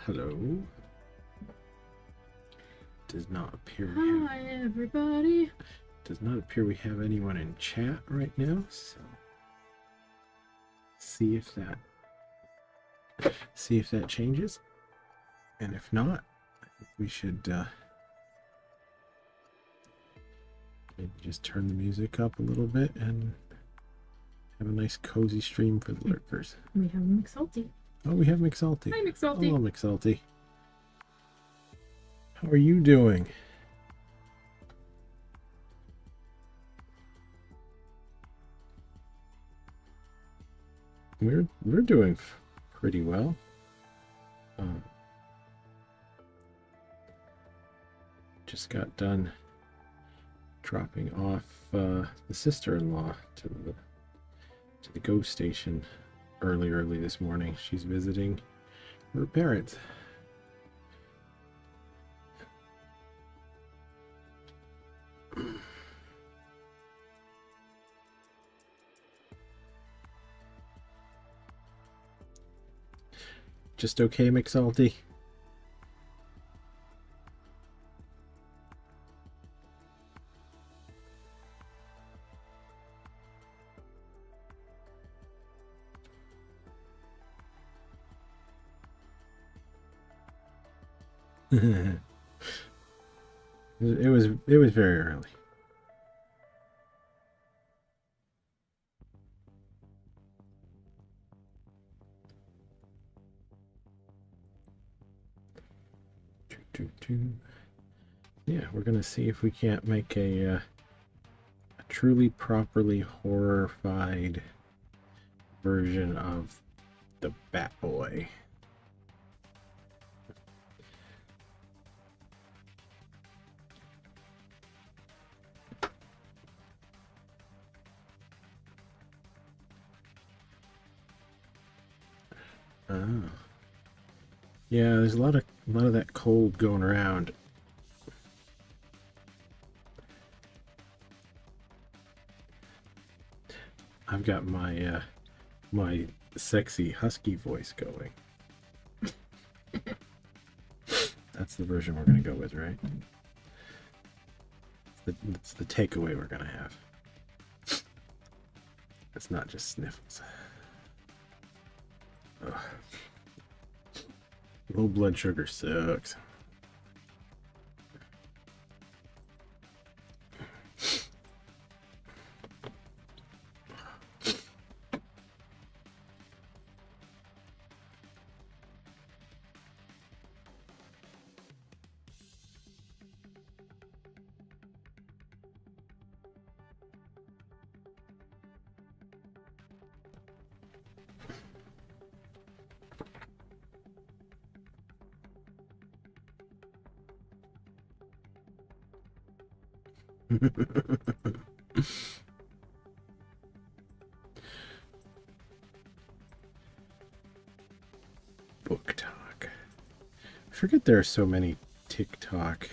Hello. Does not appear Hi, everybody. Does not appear we have anyone in chat right now, so see if that changes. And if not, I think we should maybe just turn the music up a little bit and have a nice cozy stream for the lurkers. We have McSalty. Oh, we have McSalty. Hi, McSalty. Hello, McSalty. How are you doing? We're doing pretty well. Just got done dropping off the sister-in-law to the GO station early this morning. She's visiting her parents. Just okay, McSalty? It was very early. Yeah, we're gonna see if we can't make a truly properly horrified version of the Bat Boy. Oh. Yeah, there's a lot of that cold going around. I've got my my sexy husky voice going. That's the version we're gonna go with, right? It's the takeaway we're gonna have. It's not just sniffles. Ugh. Low blood sugar sucks. Book talk. I forget there are so many TikTok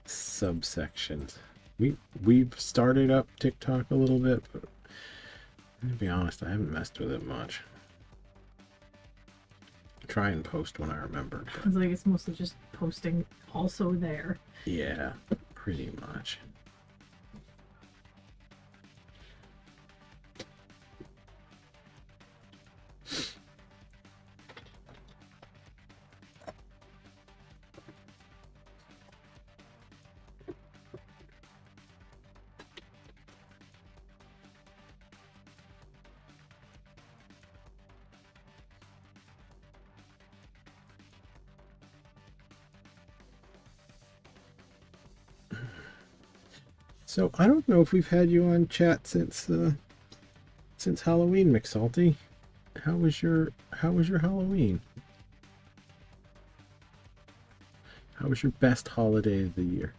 subsections. We've started up TikTok a little bit, but to be honest, I haven't messed with it much. Try and post when I remember. It's like it's mostly just posting also there. Yeah, pretty much. So I don't know if we've had you on chat since Halloween, McSalty. How was your Halloween? How was your best holiday of the year?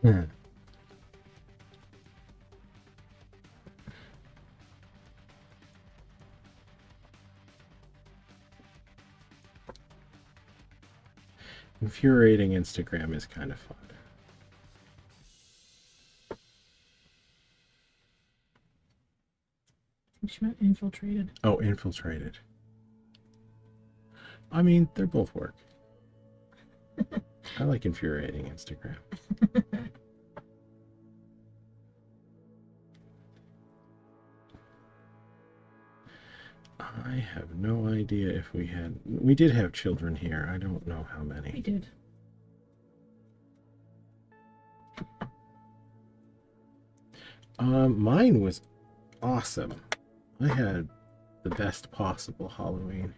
Hmm. Infuriating Instagram is kind of fun. Infiltrated. Oh, infiltrated. I mean, they both work. I like infuriating Instagram. I have no idea if we did have children here. I don't know how many. We did. Mine was awesome. I had the best possible Halloween.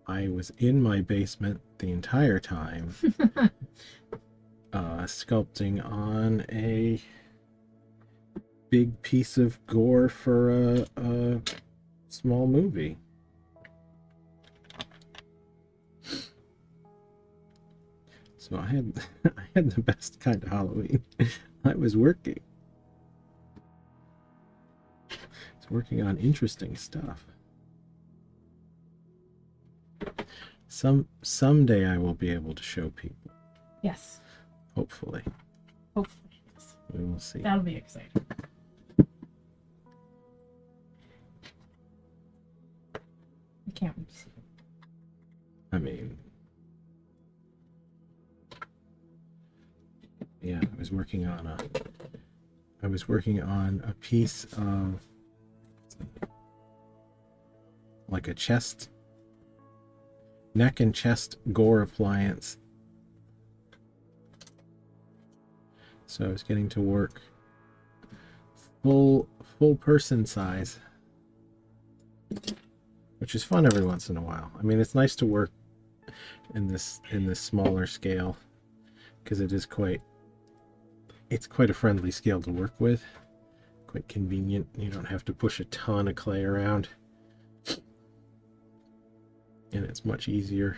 I was in my basement the entire time, sculpting on a big piece of gore for a small movie. So I had I had the best kind of Halloween. I was working. It's working on interesting stuff. Someday I will be able to show people. Yes. Hopefully. Hopefully, yes. We will see. That'll be exciting. I can't wait to see it. I mean, yeah, I was working on a piece of like a chest, neck and chest gore appliance. So I was getting to work full person size, which is fun every once in a while. I mean, it's nice to work in this smaller scale because it's quite a friendly scale to work with. Quite convenient. You don't have to push a ton of clay around, and it's much easier.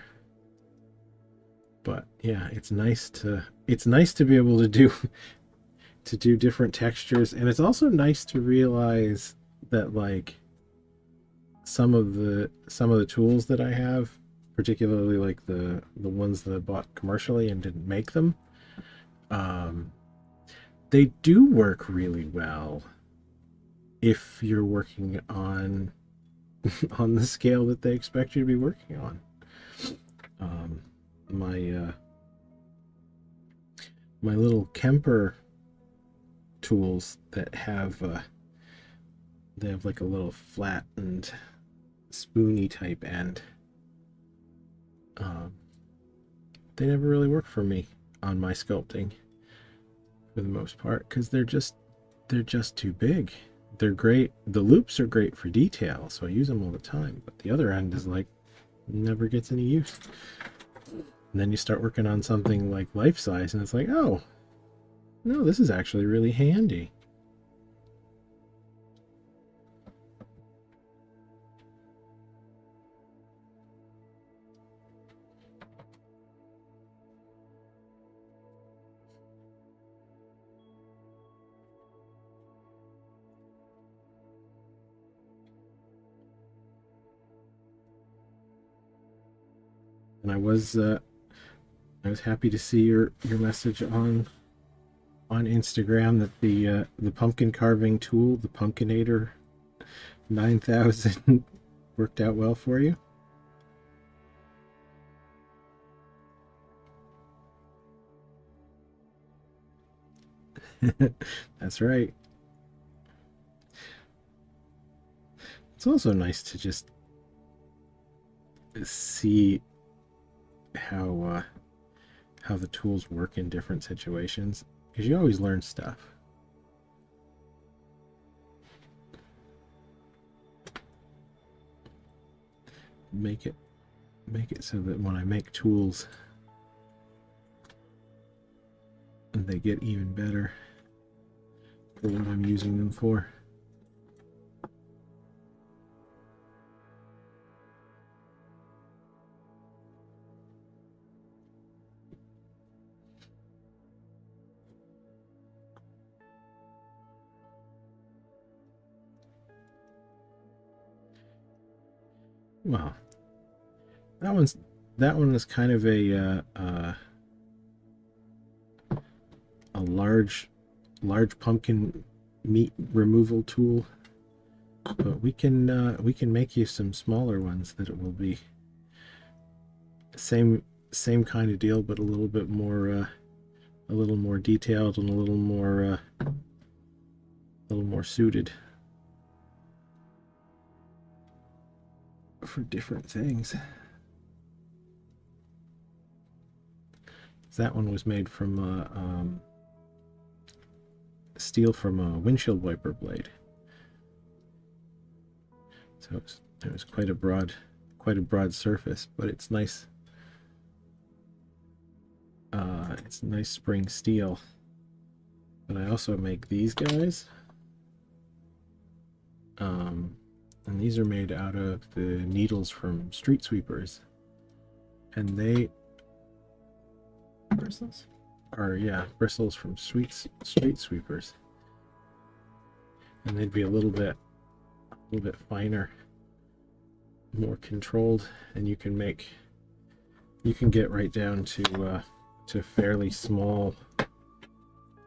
But yeah, it's nice to be able to do different textures, and it's also nice to realize that like some of the tools that I have, particularly like the ones that I bought commercially and didn't make them, they do work really well if you're working on the scale that they expect you to be working on. My little Kemper tools that have they have like a little flattened spoony type end. They never really work for me on my sculpting for the most part because they're just too big. They're great. The loops are great for detail, so I use them all the time. But the other end is like never gets any use. And then you start working on something like life size, and it's like, oh, no, this is actually really handy. And I was happy to see your message on Instagram that the pumpkin carving tool, the Pumpkinator 9000, worked out well for you. That's right. It's also nice to just see how the tools work in different situations, because you always learn stuff. Make it so that when I make tools, they get even better for what I'm using them for. Well, that one is kind of a large pumpkin meat removal tool, but we can make you some smaller ones that it will be same kind of deal, but a little more detailed and a little more suited for different things. That one was made from steel from a windshield wiper blade, so it was quite a broad surface, but it's nice. It's nice spring steel. But I also make these guys, and these are made out of the needles from street sweepers, and they Bristles. Bristles from street sweepers, and they'd be a little bit finer, more controlled, and you can get right down to fairly small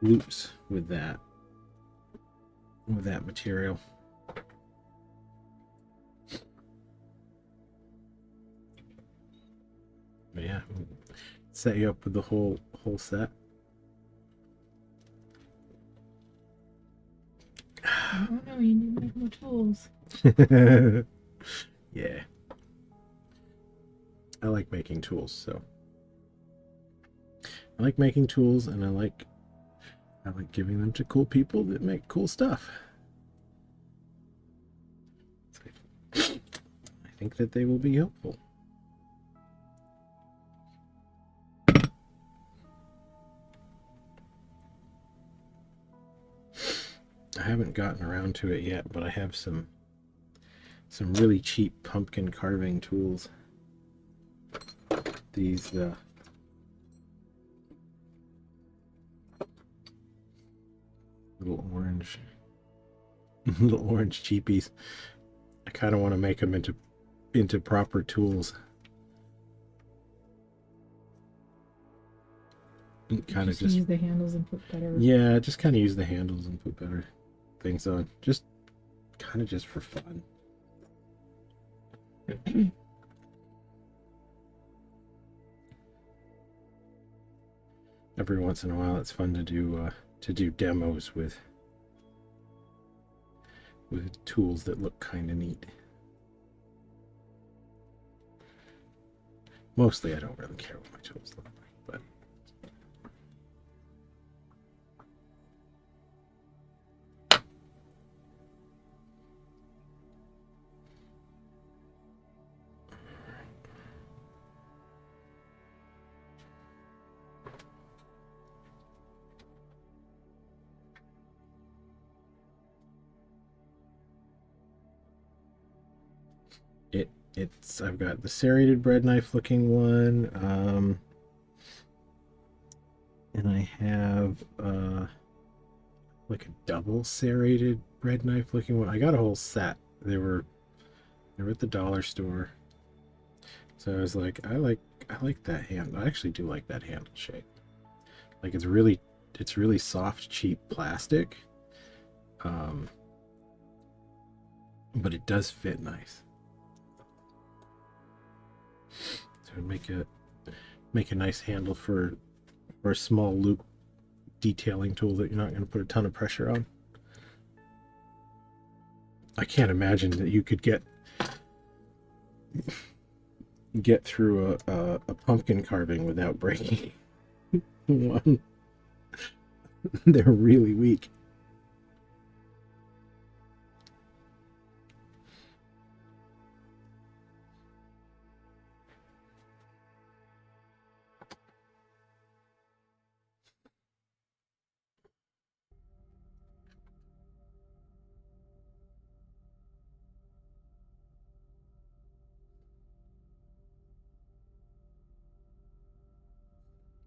loops with that material. But yeah, set you up with the whole set. I don't know, you need to make more tools. Yeah. I like making tools, so I like making tools, and I like giving them to cool people that make cool stuff. I think that they will be helpful. I haven't gotten around to it yet, but I have some really cheap pumpkin carving tools. These little orange cheapies. I kind of want to make them into proper tools. Kind of just use the handles and put better. Yeah, just kind of use the handles and put better things on. Just kind of just for fun. Every once in a while, it's fun to do demos with tools that look kind of neat. Mostly, I don't really care what my tools look like, but I've got the serrated bread knife looking one, and I have like a double serrated bread knife looking one. I got a whole set. They were at the dollar store, so I was like, I like that handle. I actually do like that handle shape. Like it's really soft, cheap plastic, but it does fit nice. So make a nice handle for a small loop detailing tool that you're not going to put a ton of pressure on. I can't imagine that you could get through a pumpkin carving without breaking one. They're really weak.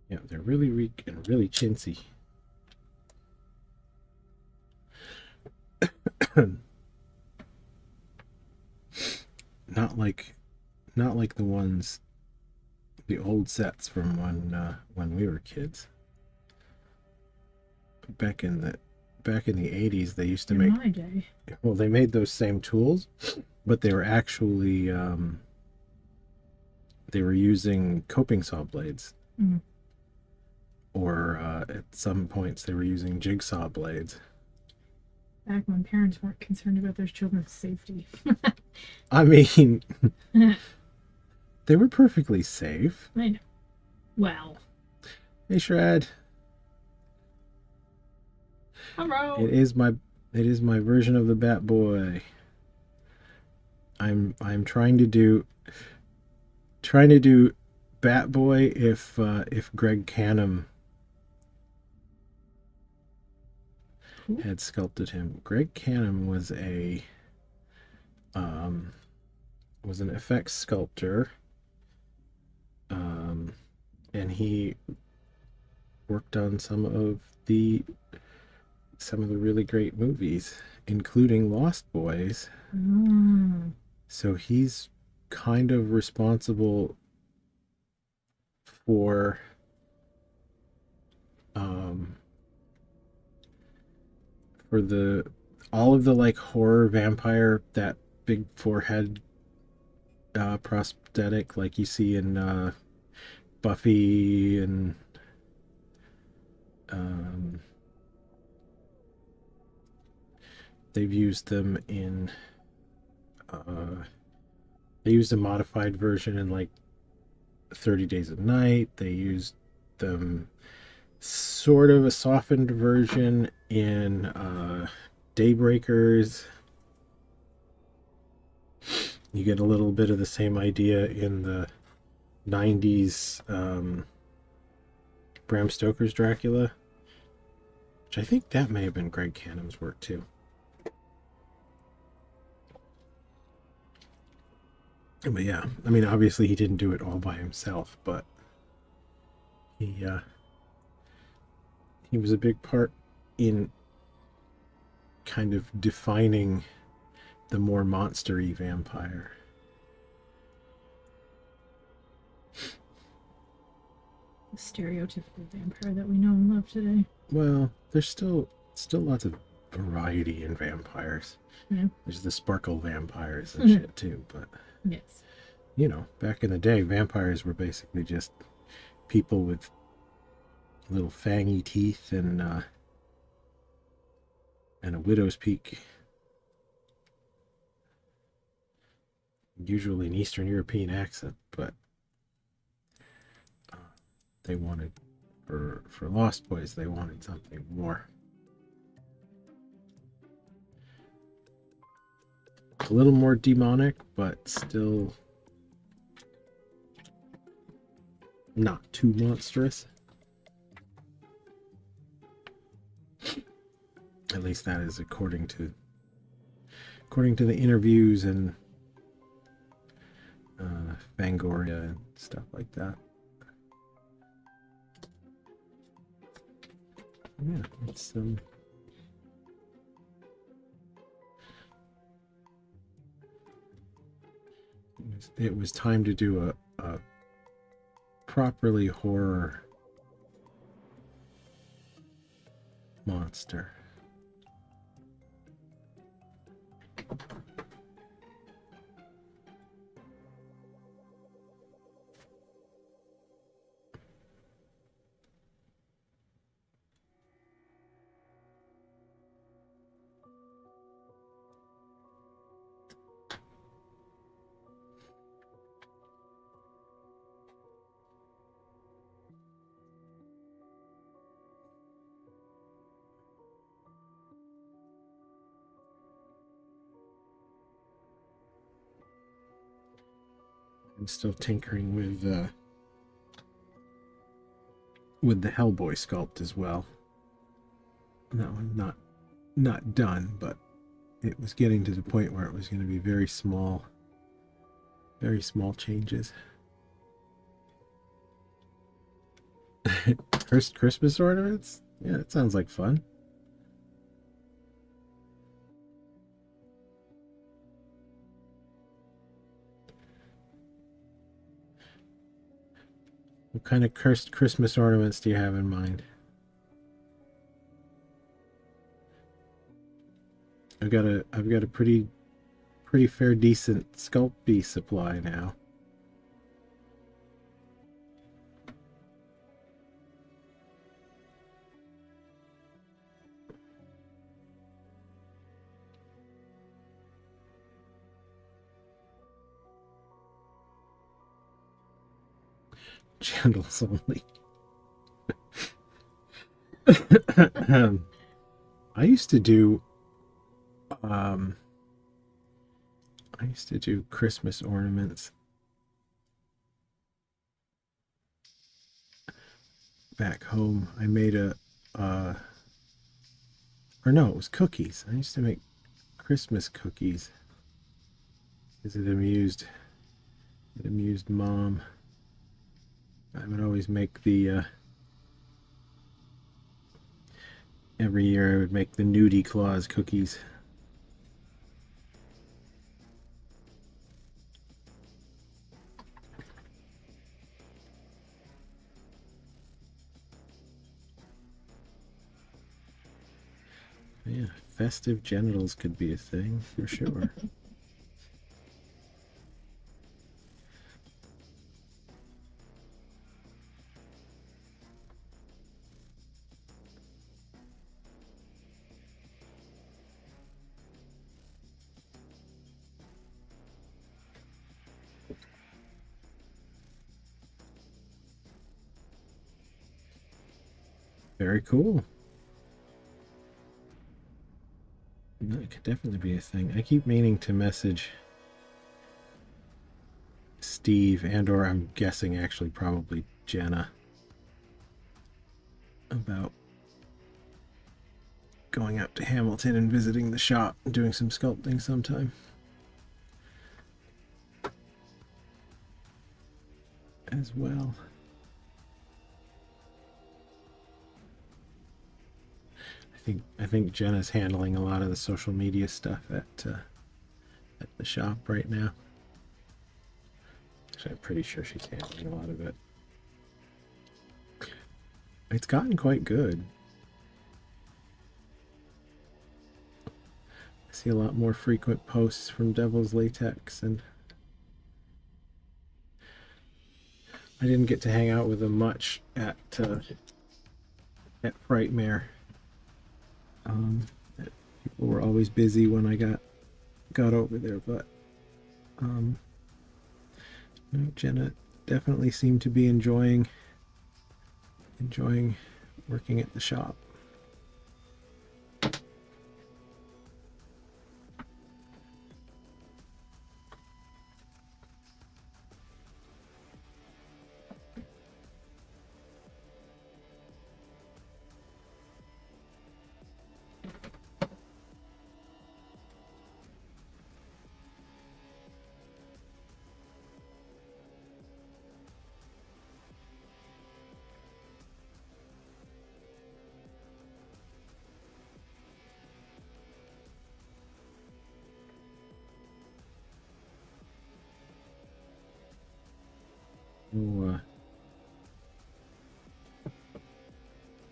Yeah, they're really weak and really chintzy. Not like not like the ones, the old sets from when we were kids. Back in the 80s, they used to In make, my day. well, they made those same tools, but they were actually they were using coping saw blades. Mm. Or at some points they were using jigsaw blades. Back when parents weren't concerned about their children's safety. I mean, they were perfectly safe. I know. Well. Hey, Shred. Hello. It is my version of the Bat Boy. I'm trying to do Bat Boy if Greg Canham had sculpted him. Greg Canham was an effects sculptor, and he worked on some of the really great movies, including Lost Boys. So he's kind of responsible for all of the like horror vampire, that big forehead prosthetic like you see in Buffy, and they've used them in they used a modified version in like 30 Days of Night. They used them sort of a softened version in Daybreakers. You get a little bit of the same idea in the 90s Bram Stoker's Dracula, which I think that may have been Greg Canham's work too. But yeah, I mean, obviously he didn't do it all by himself, but he was a big part in kind of defining the more monster-y vampire. The stereotypical vampire that we know and love today. Well, there's still lots of variety in vampires. Yeah. There's the sparkle vampires and shit too, but yes, you know, back in the day, vampires were basically just people with little fangy teeth and a widow's peak. Usually an Eastern European accent, but they wanted, for Lost Boys, they wanted something more. A little more demonic, but still not too monstrous. At least that is according to the interviews and Fangoria and stuff like that. Yeah, it's it was time to do a properly horror monster. I'm still tinkering with the Hellboy sculpt as well. That one not done, but it was getting to the point where it was going to be very small changes. Christmas ornaments? Yeah, that sounds like fun. What kind of cursed Christmas ornaments do you have in mind? I've got a pretty fair decent sculpt bee supply now. Candles only. I used to do Christmas ornaments back home. I made or no, it was cookies. I used to make Christmas cookies because it amused Mom. I would always make the every year I would make the Nudie Claus cookies. Yeah, festive genitals could be a thing for sure. Very cool. That could definitely be a thing. I keep meaning to message Steve or I'm guessing actually probably Jenna about going out to Hamilton and visiting the shop and doing some sculpting sometime. As well. I think Jenna's handling a lot of the social media stuff at the shop right now. Actually, I'm pretty sure she's handling a lot of it. It's gotten quite good. I see a lot more frequent posts from Devil's Latex, and I didn't get to hang out with them much at Frightmare. People were always busy when I got over there, but no, Jenna definitely seemed to be enjoying working at the shop.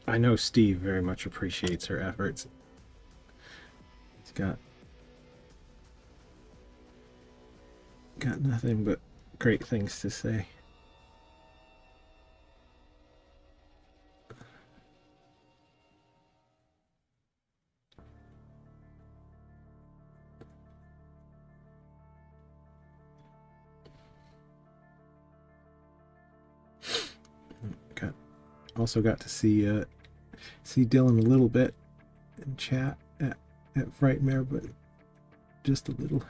I know Steve very much appreciates her efforts. He's got nothing but great things to say. Also got to see Dylan a little bit and chat at Frightmare, but just a little.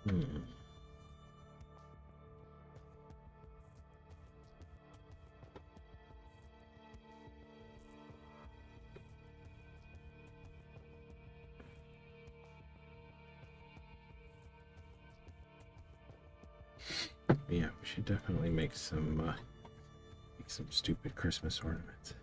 Hmm. Yeah, we should definitely make some stupid Christmas ornaments.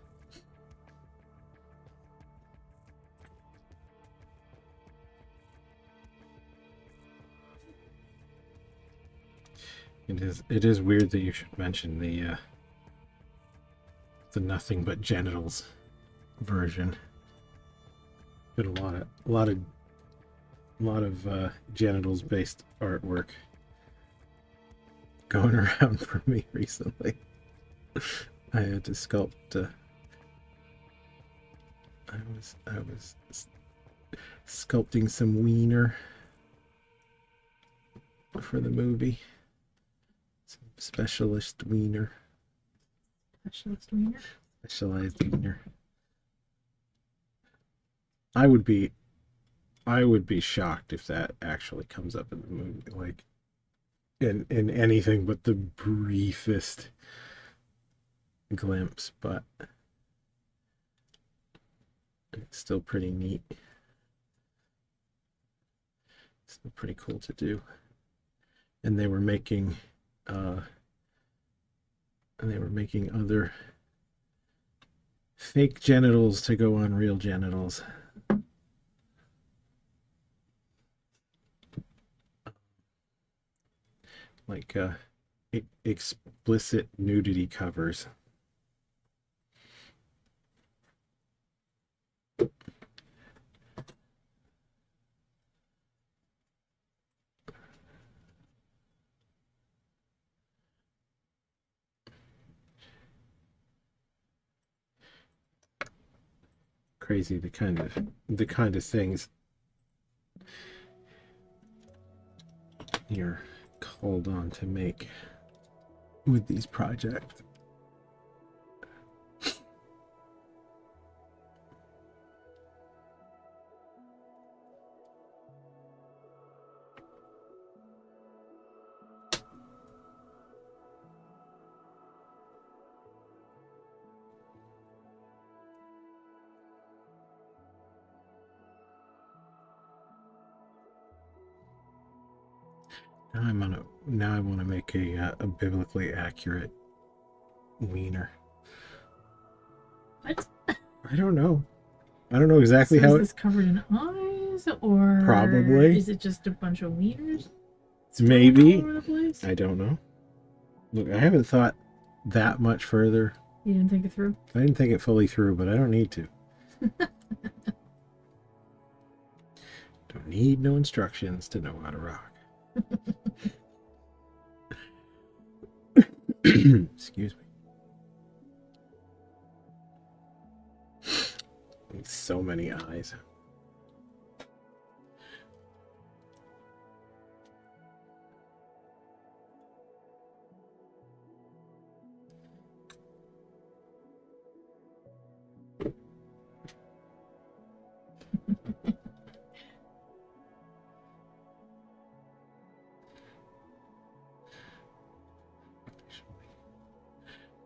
It is weird that you should mention the nothing but genitals version. Been a lot of genitals based artwork going around for me recently. I had to sculpt. I was sculpting some wiener for the movie. Some specialist wiener. Specialist wiener. Specialized wiener. I would be shocked if that actually comes up in the movie, like in anything but the briefest glimpse, but it's still pretty neat. Still pretty cool to do. And they were making other fake genitals to go on real genitals. Like explicit nudity covers. Crazy the kind of things you're called on to make with these projects. Now I want to make a biblically accurate wiener. What? I don't know. I don't know exactly So how is this covered in eyes, or Probably. is it just a bunch of wieners? Maybe. All over the place? I don't know. Look, I haven't thought that much further. You didn't think it through? I didn't think it fully through, but I don't need to. Don't need no instructions to know how to rock. Excuse me. So many eyes.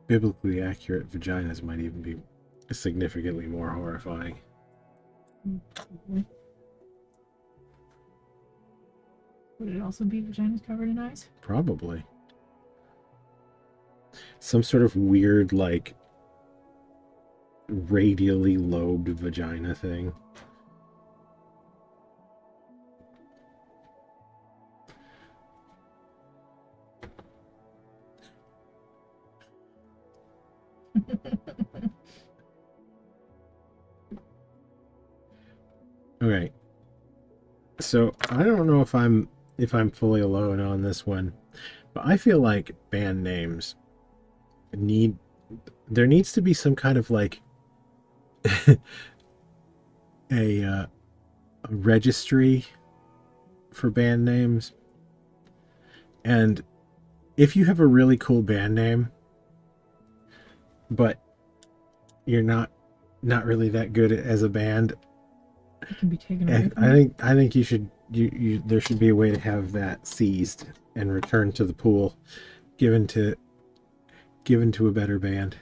Biblically accurate vaginas might even be significantly more horrifying. Would it also be vaginas covered in eyes? Probably. Some sort of weird, like, radially lobed vagina thing. Okay. So I don't know if I'm fully alone on this one, but I feel like band names there needs to be some kind of like a registry for band names. And if you have a really cool band name, but you're not really that good as a band, It can be taken away from you. I think you should there should be a way to have that seized and returned to the pool, given to a better band.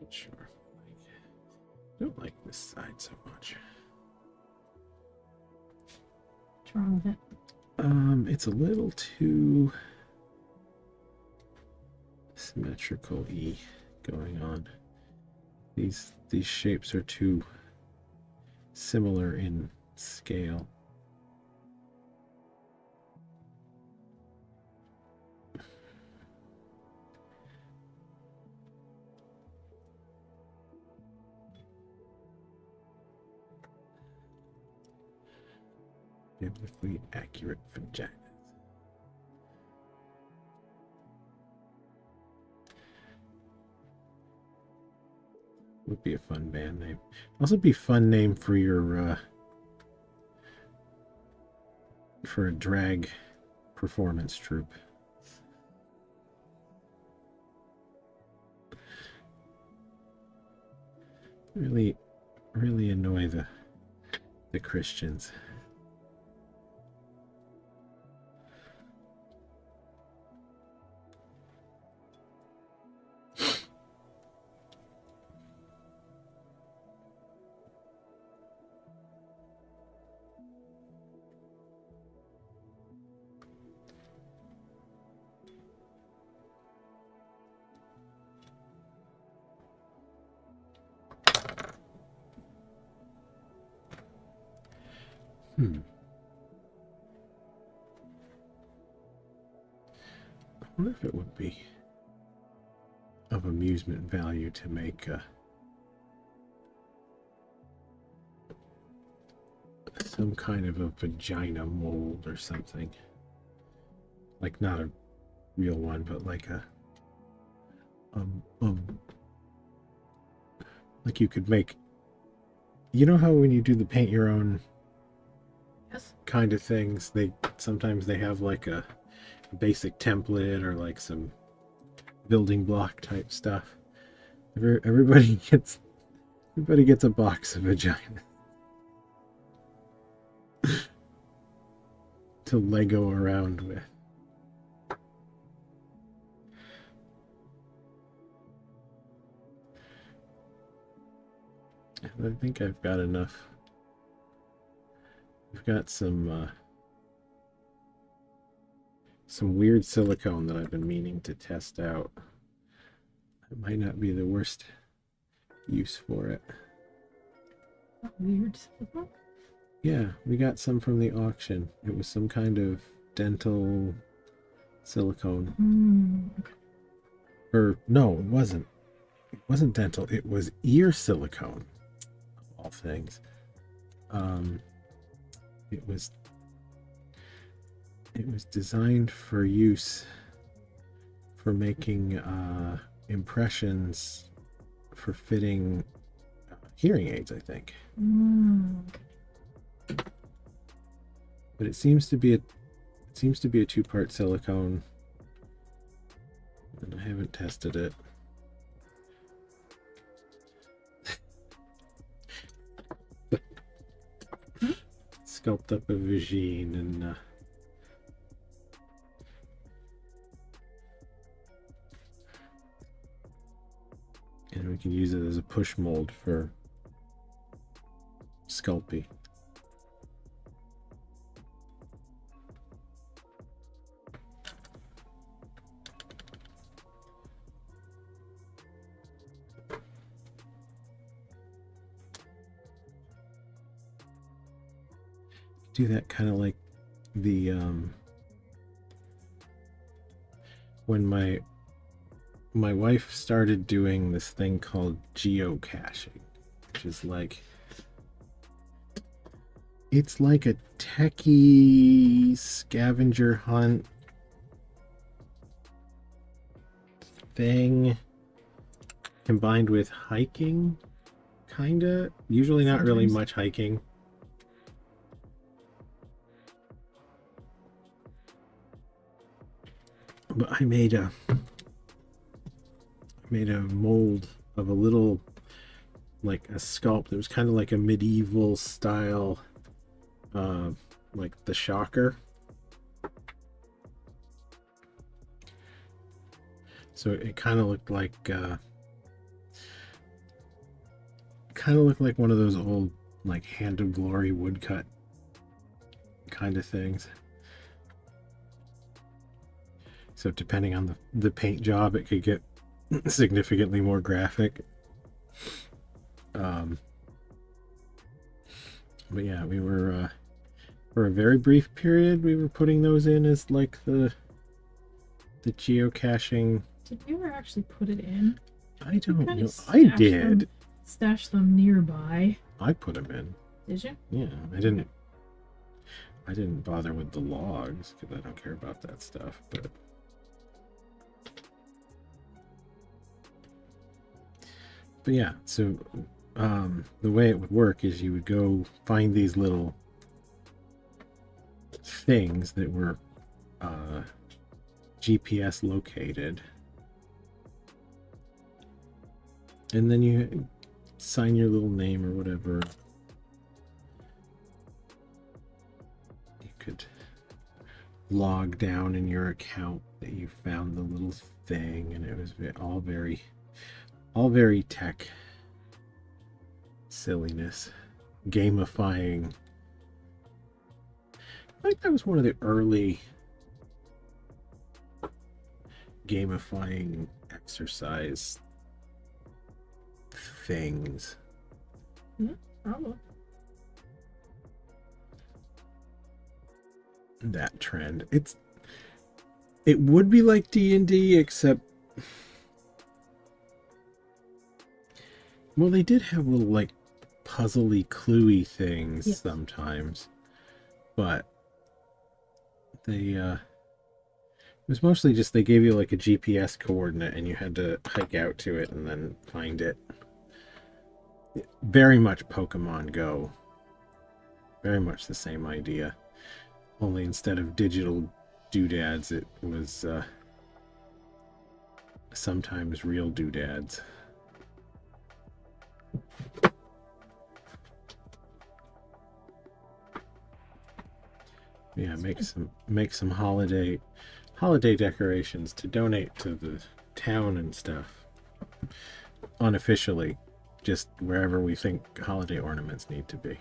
Not sure. I don't like this side so much. What's wrong with it? It's a little too symmetrical-y going on. These shapes are too similar in scale. Biblically accurate vaginas. Would be a fun band name. Also be a fun name for your for a drag performance troupe. Really annoy the Christians. I wonder if it would be of amusement value to make some kind of a vagina mold or something. Like not a real one, but like a like you could make, you know how when you do the paint your own kind of things, they sometimes they have like a basic template or like some building block type stuff. Everybody gets a box of vagina to Lego around with. I think I've got enough. We've got some weird silicone that I've been meaning to test out. It might not be the worst use for it. Weird silicone? Yeah, we got some from the auction. It was some kind of dental silicone. Okay. Or no, it wasn't. It wasn't dental. It was ear silicone, of all things. It was designed for use for making impressions for fitting hearing aids, I think. But it seems to be a two-part silicone, and I haven't tested it. Sculpt up a vagine and we can use it as a push mold for Sculpting. Do that kind of like the when my wife started doing this thing called geocaching, which is like, it's like a techie scavenger hunt thing combined with hiking, kinda. Usually not really much hiking. But I made a mold of a little, like a sculpt. It was kind of like a medieval style, like the shocker. So it kind of looked like one of those old like Hand of Glory woodcut kind of things. So depending on the paint job, it could get significantly more graphic. But yeah, we were for a very brief period, we were putting those in as like the geocaching. Did you ever actually put it in? I don't know. Stash I did. Stash them nearby. I put them in. Did you? Yeah, I didn't bother with the logs because I don't care about that stuff. But yeah, so the way it would work is you would go find these little things that were GPS located, and then you sign your little name or whatever. You could log down in your account that you found the little thing, and it was all very tech silliness, gamifying. I think that was one of the early gamifying exercise things. Yeah, probably. That trend. It would be like D&D, except, well, they did have little like puzzly cluey things sometimes, but they it was mostly just they gave you like a GPS coordinate and you had to hike out to it and then find it. Very much Pokemon Go. Very much the same idea. Only instead of digital doodads, it was sometimes real doodads. Yeah, make some holiday decorations to donate to the town and stuff. Unofficially, just wherever we think holiday ornaments need to be.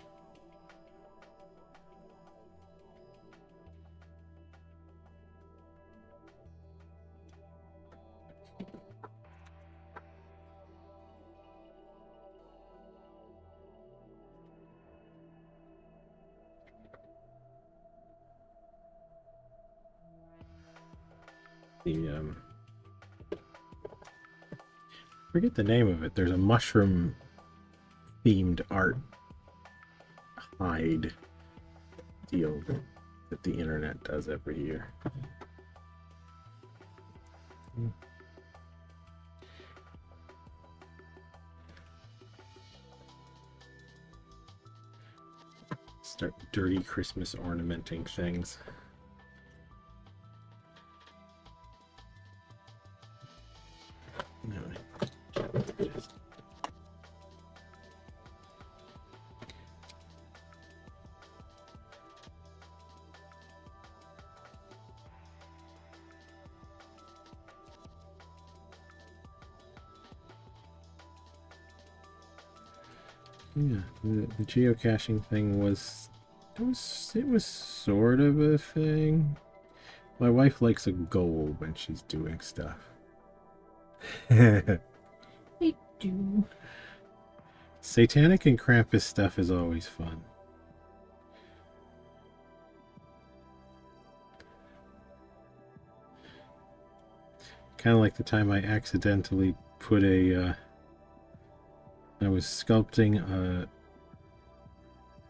Forget the name of it. There's a mushroom themed art hide deal that the internet does every year. Start dirty Christmas ornamenting things. No. Yeah, the geocaching thing was sort of a thing. My wife likes a goal when she's doing stuff. They do. Satanic and Krampus stuff is always fun. Kind of like the time I accidentally put I was sculpting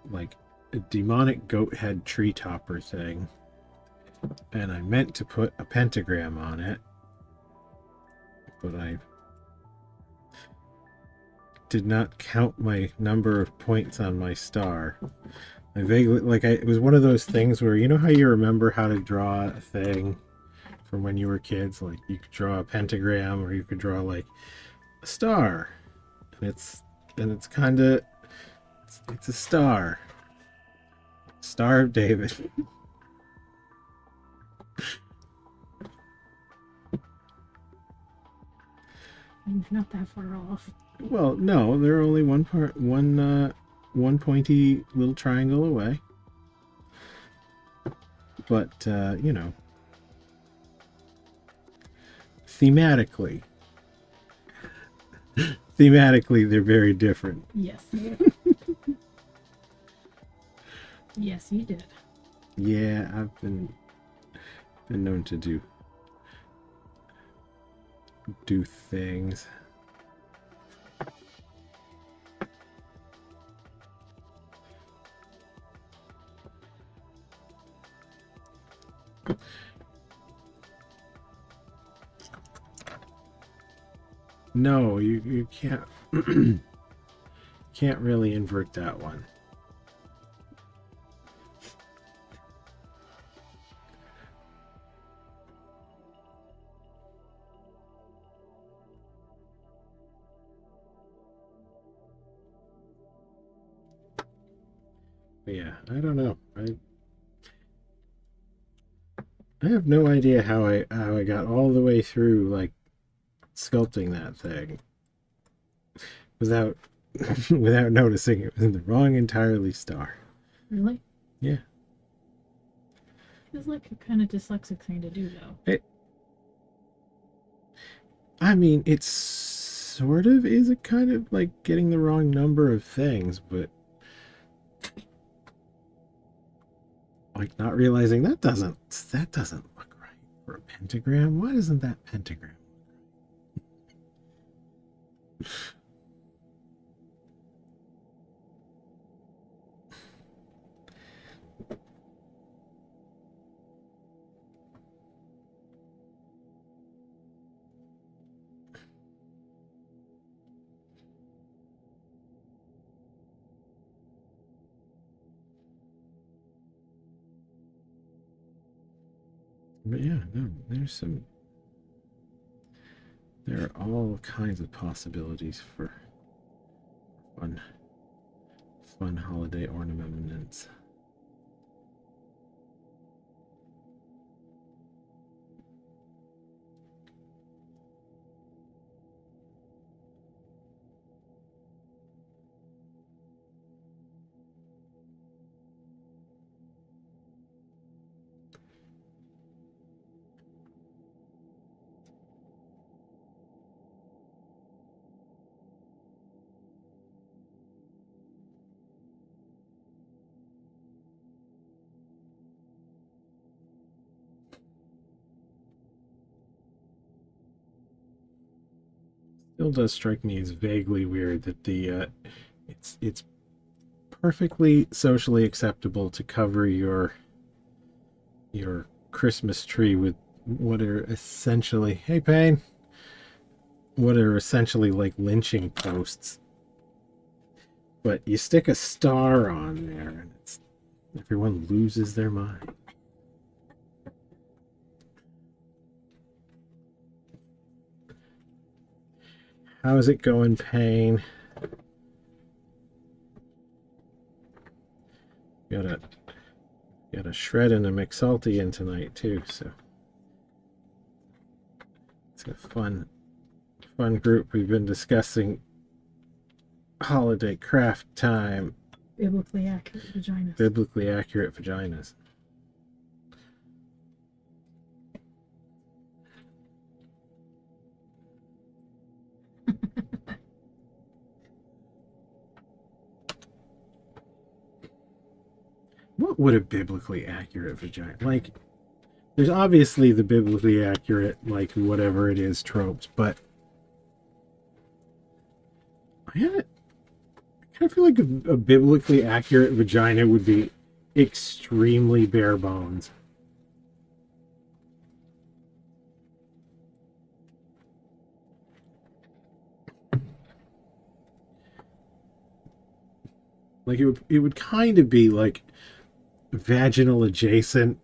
like a demonic goat head tree topper thing, and I meant to put a pentagram on it, but I did not count my number of points on my star. I vaguely, it was one of those things where, you know how you remember how to draw a thing from when you were kids. Like you could draw a pentagram, or you could draw like a star, and it's kind of it's a star, Star of David. Not that far off. Well, no, they're only one pointy little triangle away. But you know, thematically, they're very different. Yes. Yes, you did. Yeah, I've been known to do things. No, you can't can't really invert that one. But yeah, I don't know. I have no idea how I got all the way through like sculpting that thing without without noticing it was in the wrong entirely star. Really? Yeah. It's like a kind of dyslexic thing to do, though. I mean, it sort of is a kind of like getting the wrong number of things, but like not realizing that doesn't look right for a pentagram. Why doesn't that pentagram? But yeah, no, there are all kinds of possibilities for fun holiday ornaments. Still does strike me as vaguely weird that the it's perfectly socially acceptable to cover your Christmas tree with what are essentially, hey Payne, what are essentially like lynching posts, but you stick a star on there and everyone loses their mind. How's it going, Payne? Got a shred and a McSalty in tonight too, so it's a fun group. We've been discussing holiday craft time. Biblically accurate vaginas. Biblically accurate vaginas. What would a biblically accurate vagina like? There's obviously the biblically accurate, like whatever it is, tropes, but I kind of feel like a biblically accurate vagina would be extremely bare bones. Like it would kind of be like vaginal adjacent,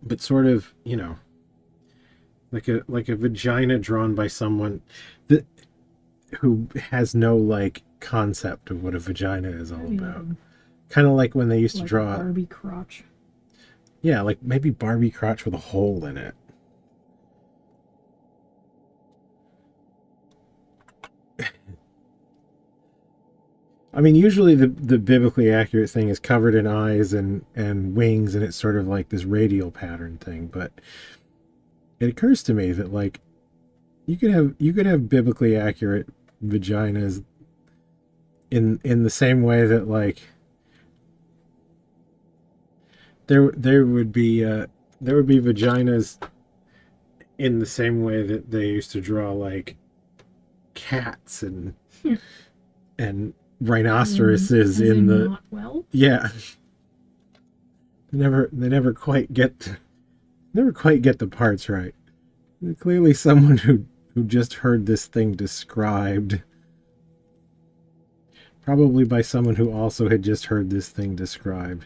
but sort of, you know, like a vagina drawn by someone that who has no like concept of what a vagina is all about. Kind of like when they used to like draw Barbie crotch. Yeah, like maybe Barbie crotch with a hole in it. I mean, usually the biblically accurate thing is covered in eyes and wings, and it's sort of like this radial pattern thing. But it occurs to me that like you could have biblically accurate vaginas in the same way that like there would be vaginas in the same way that they used to draw like cats and rhinoceroses in the not well. Yeah. They never quite get the parts right. Clearly someone who just heard this thing described, probably by someone who also had just heard this thing described.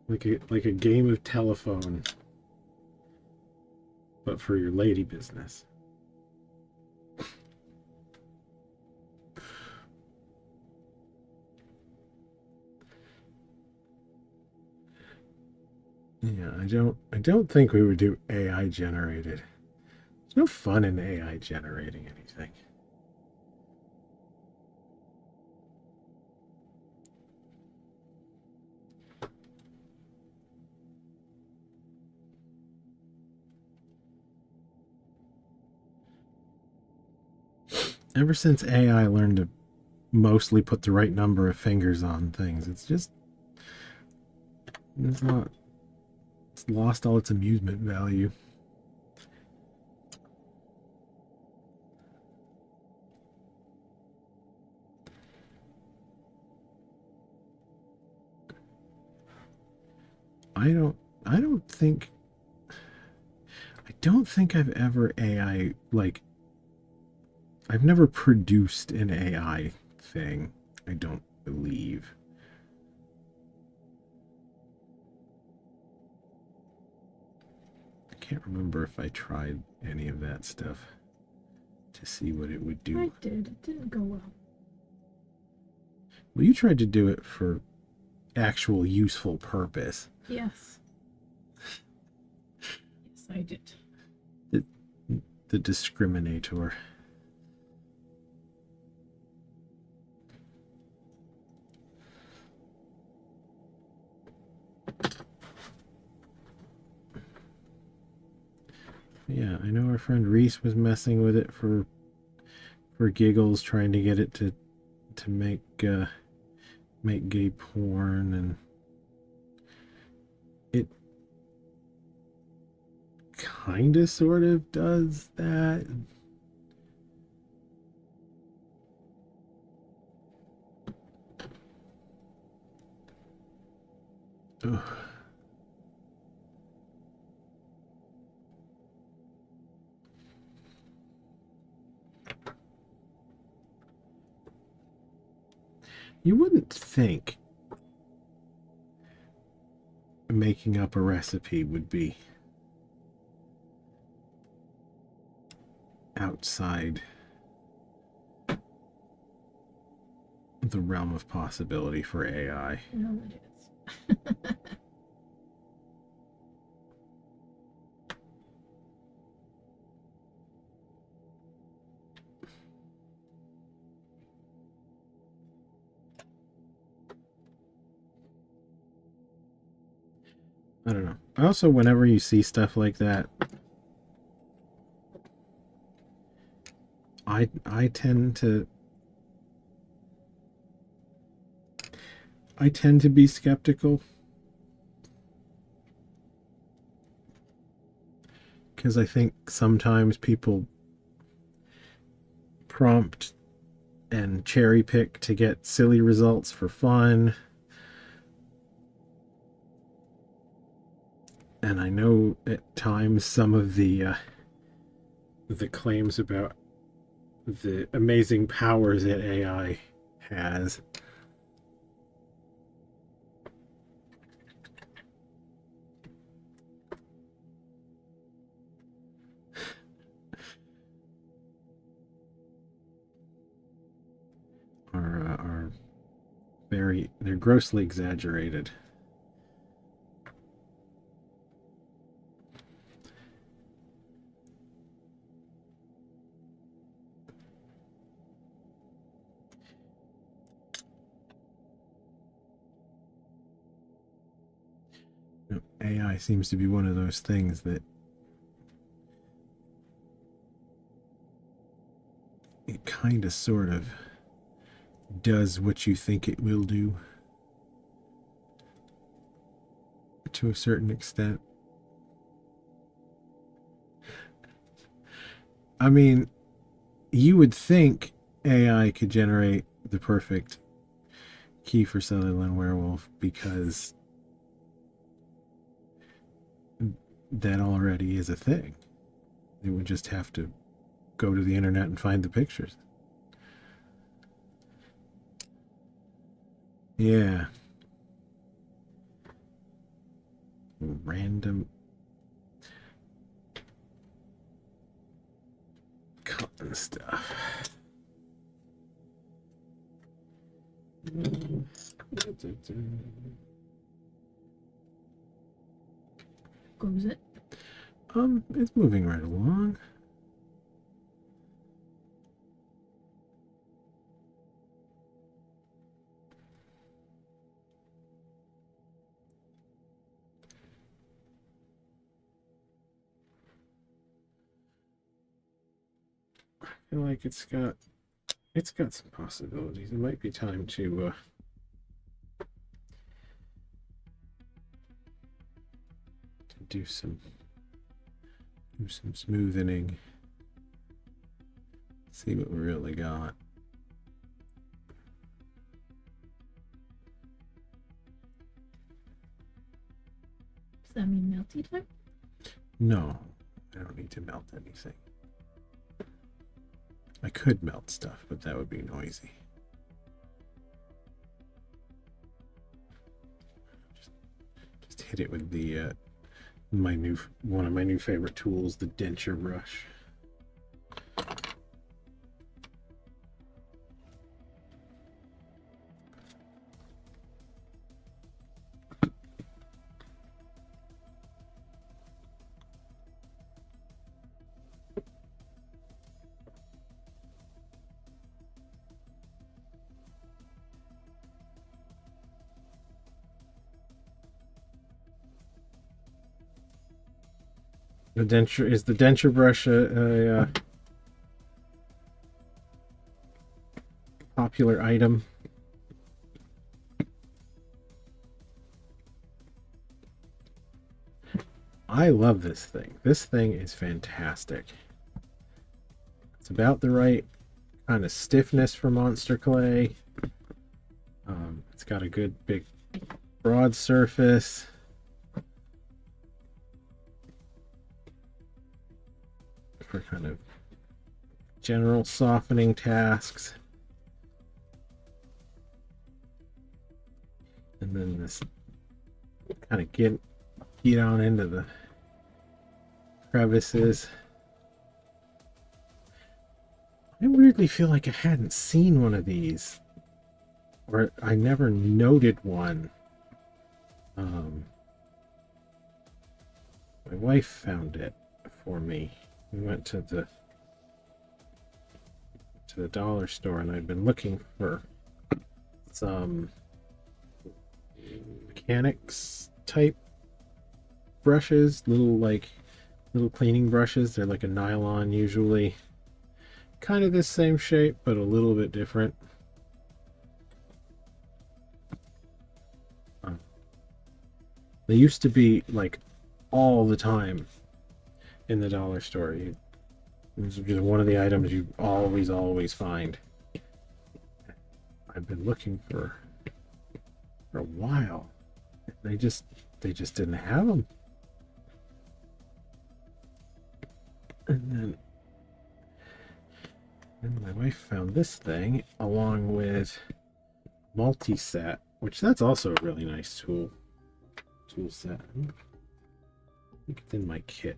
Like a game of telephone, but for your lady business. Yeah, I don't think we would do AI generated. There's no fun in AI generating anything. Ever since AI learned to mostly put the right number of fingers on things, it's lost all its amusement value. I don't think I've ever AI like I've never produced an AI thing. I don't believe. I can't remember if I tried any of that stuff to see what it would do. I did. It didn't go well. Well, you tried to do it for actual useful purpose. Yes. Yes, I did. The discriminator. Yeah, I know our friend Reese was messing with it for giggles, trying to get it to make gay porn, and it kind of sort of does that. Ugh. You wouldn't think making up a recipe would be outside the realm of possibility for AI. No, it is. I don't know. Also, whenever you see stuff like that, I tend to be skeptical, because I think sometimes people prompt and cherry pick to get silly results for fun. And I know at times some of the claims about the amazing powers that AI has they're grossly exaggerated. AI seems to be one of those things that it kind of sort of does what you think it will do to a certain extent. I mean, you would think AI could generate the perfect Kiefer Sutherland werewolf because that already is a thing. They would just have to go to the internet and find the pictures. Yeah. Random cotton stuff. Goes it? It's moving right along. I feel like it's got some possibilities. It might be time to do some smoothing. See what we really got. Does that mean melty time? No, I don't need to melt anything. I could melt stuff, but that would be noisy. Just hit it with the one of my new favorite tools, the denture brush. The denture brush a popular item? I love this thing. This thing is fantastic. It's about the right kind of stiffness for monster clay. It's got a good big broad surface. For kind of general softening tasks. And then this kind of get on into the crevices. I weirdly feel like I hadn't seen one of these, or I never noted one. My wife found it for me. We went to the dollar store, and I'd been looking for some mechanics type brushes, little cleaning brushes. They're like a nylon usually, kind of the same shape but a little bit different. They used to be like all the time in the dollar store. This is just one of the items you always find. I've been looking for a while. They just didn't have them. And then my wife found this thing along with multi-set, which that's also a really nice tool set. I think it's in my kit.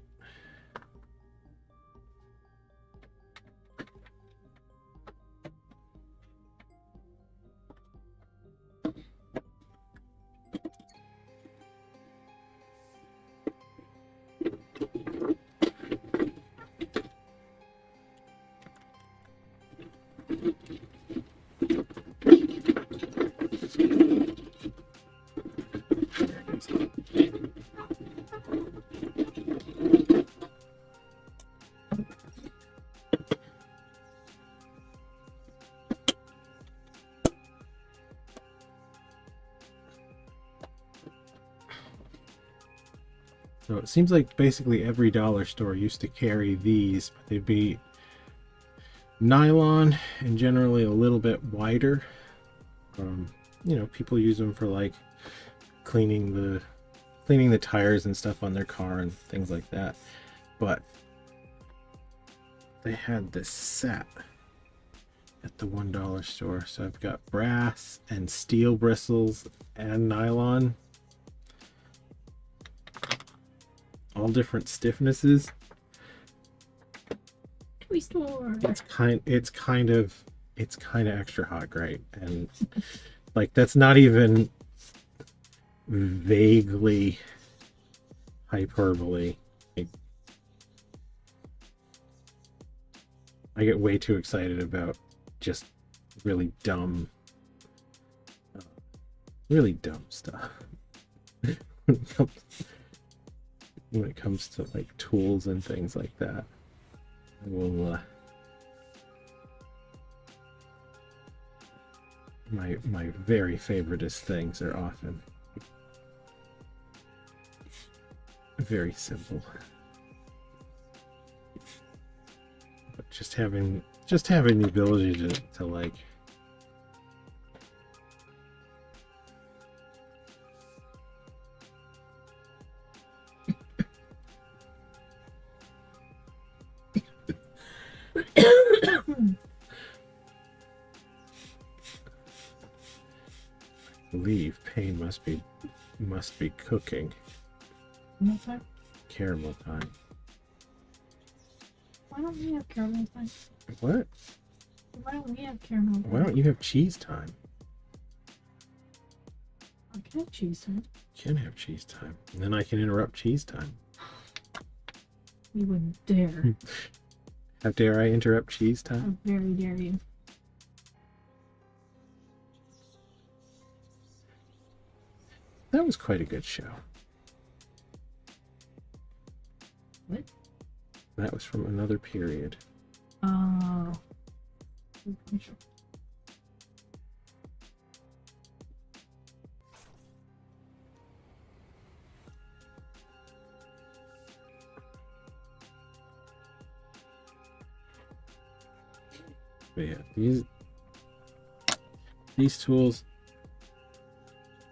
So it seems like basically every dollar store used to carry these, but they'd be nylon and generally a little bit wider. You know, people use them for like cleaning the tires and stuff on their car and things like that. But they had this set at the $1 store. So I've got brass and steel bristles and nylon, all different stiffnesses. Toy store. It's kind of extra hot, great, and like that's not even vaguely hyperbole. I get way too excited about just really dumb stuff when it comes to like tools and things like that. I will my very favoriteest things are often very simple. But just having the ability to like believe pain must be cooking. No time? Caramel time. Why don't we have caramel time? What? Why don't we have caramel time? Why don't you have cheese time? I can have cheese time. You can have cheese time. And then I can interrupt cheese time. You wouldn't dare. How dare I interrupt cheese time? How very dare you. That was quite a good show. What? That was from another period. Oh. But yeah, these tools,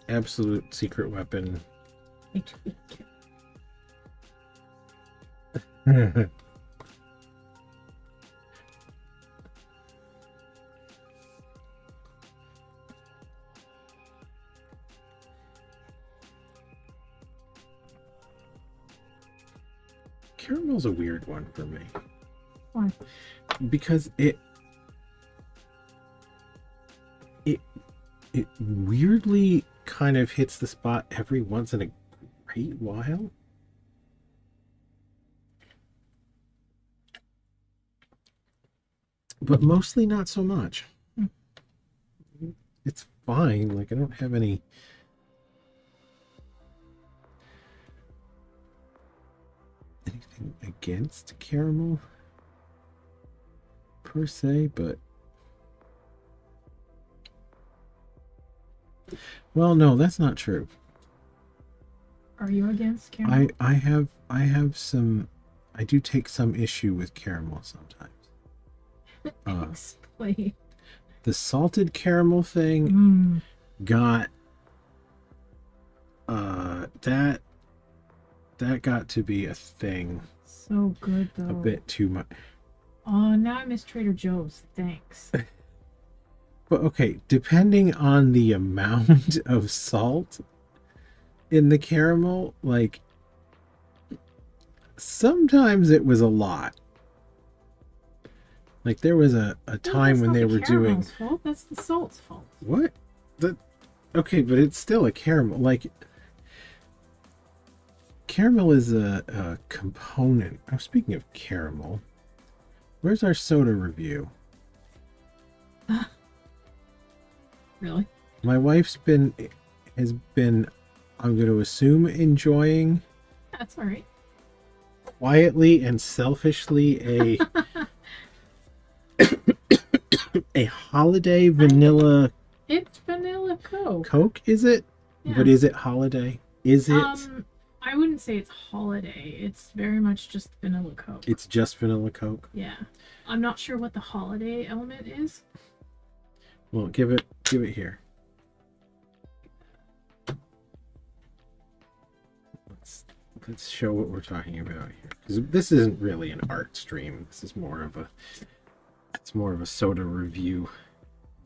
absolute secret weapon. Caramel's a weird one for me. Why? Because it weirdly kind of hits the spot every once in a great while. But mostly not so much. It's fine. Like I don't have anything against caramel per se, but well, no, that's not true. Are you against caramel? I have some. I do take some issue with caramel sometimes. Explain. The salted caramel thing got that got to be a thing. So good though. A bit too much. Oh, now I miss Trader Joe's. Thanks. But okay, depending on the amount of salt in the caramel, like sometimes it was a lot. Like there was a time when they were doing. Fault. That's the salt's fault. What? Okay, but it's still a caramel. Like caramel is a component. I'm speaking of caramel. Where's our soda review? Really? My wife's has been, I'm going to assume, enjoying. That's all right. Quietly and selfishly a holiday vanilla. It's vanilla Coke. Coke, is it? Yeah. But is it holiday? Is it? I wouldn't say it's holiday. It's very much just vanilla Coke. It's just vanilla Coke. Yeah. I'm not sure what the holiday element is. Well, give it here. Let's show what we're talking about here, because this isn't really an art stream. This is more of a soda review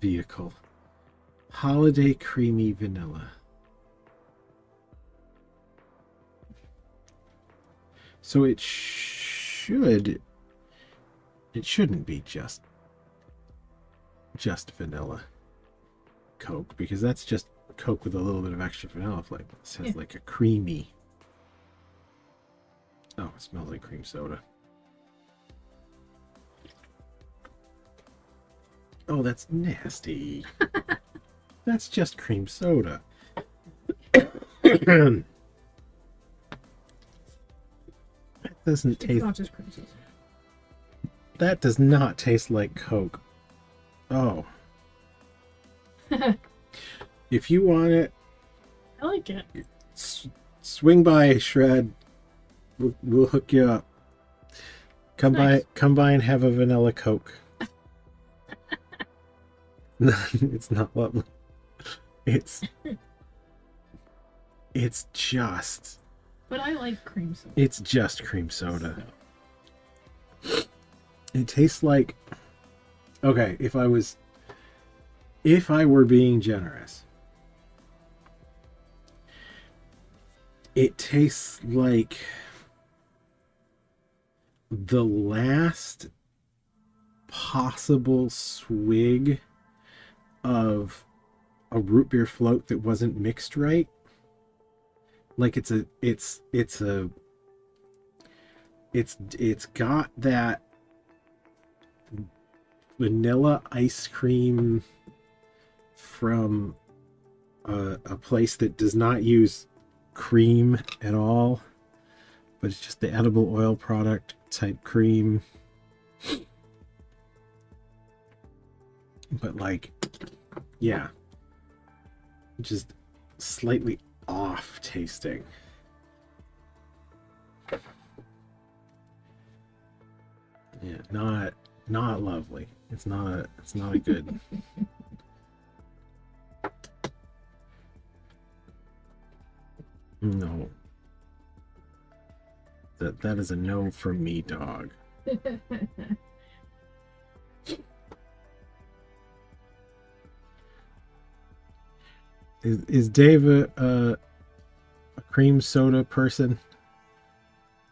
vehicle. Holiday creamy vanilla. So it shouldn't be just vanilla Coke, because that's just Coke with a little bit of extra vanilla flavor. This has like a creamy. Oh, it smells like cream soda. Oh, that's nasty. That's just cream soda. That doesn't taste. It's not just cream soda. That does not taste like Coke. Oh. If you want it, I like it. swing by Shred. We'll hook you up. Come Nice. by and have a vanilla Coke. No, it's not lovely. It's just. But I like cream soda. It's just cream soda. It tastes like. Okay, if I were being generous, it tastes like the last possible swig of a root beer float that wasn't mixed right. Like it's got that vanilla ice cream from a place that does not use cream at all, but it's just the edible oil product type cream. But like, yeah, just slightly off tasting. Yeah, not lovely. It's not a good. No. That is a no from me, dog. Is Dave a cream soda person?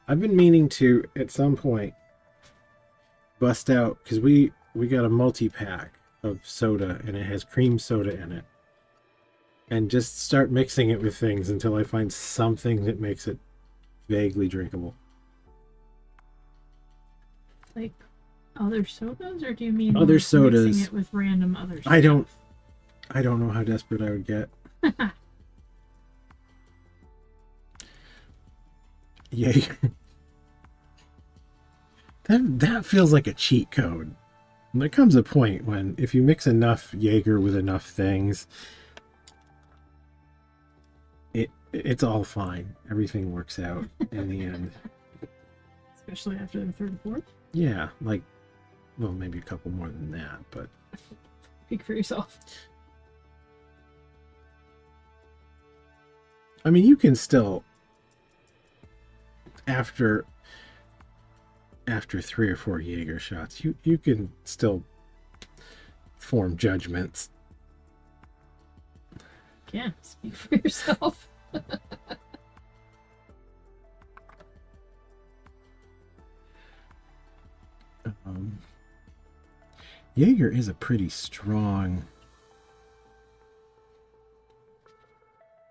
I've been meaning to at some point bust out, because we got a multi-pack of soda and it has cream soda in it, and just start mixing it with things until I find something that makes it vaguely drinkable. Like other sodas, or do you mean Other like sodas? mixing it with random other stuff? I don't know how desperate I would get. Yay. That feels like a cheat code. And there comes a point when if you mix enough Jaeger with enough things, it's all fine. Everything works out in the end. Especially after the third and fourth. Yeah, like, well, maybe a couple more than that, but Speak for yourself. I mean, you can still, after 3 or 4 Jaeger shots, you can still form judgments. Yeah, speak for yourself. Jaeger is a pretty strong.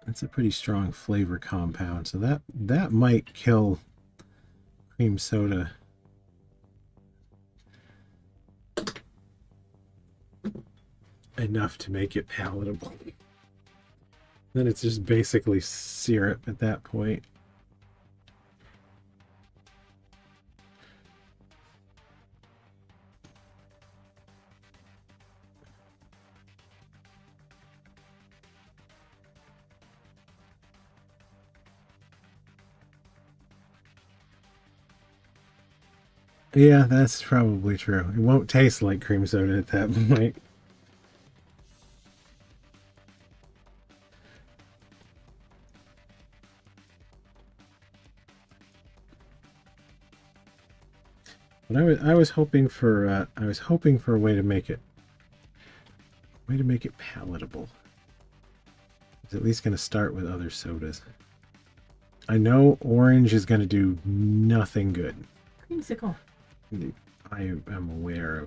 It's a pretty strong flavor compound, so that might kill cream soda. Enough to make it palatable. Then it's just basically syrup at that point. Yeah, that's probably true. It won't taste like cream soda at that point. But I was hoping for a way to make it palatable. It's at least going to start with other sodas. I know orange is going to do nothing good. Creamsicle. I am aware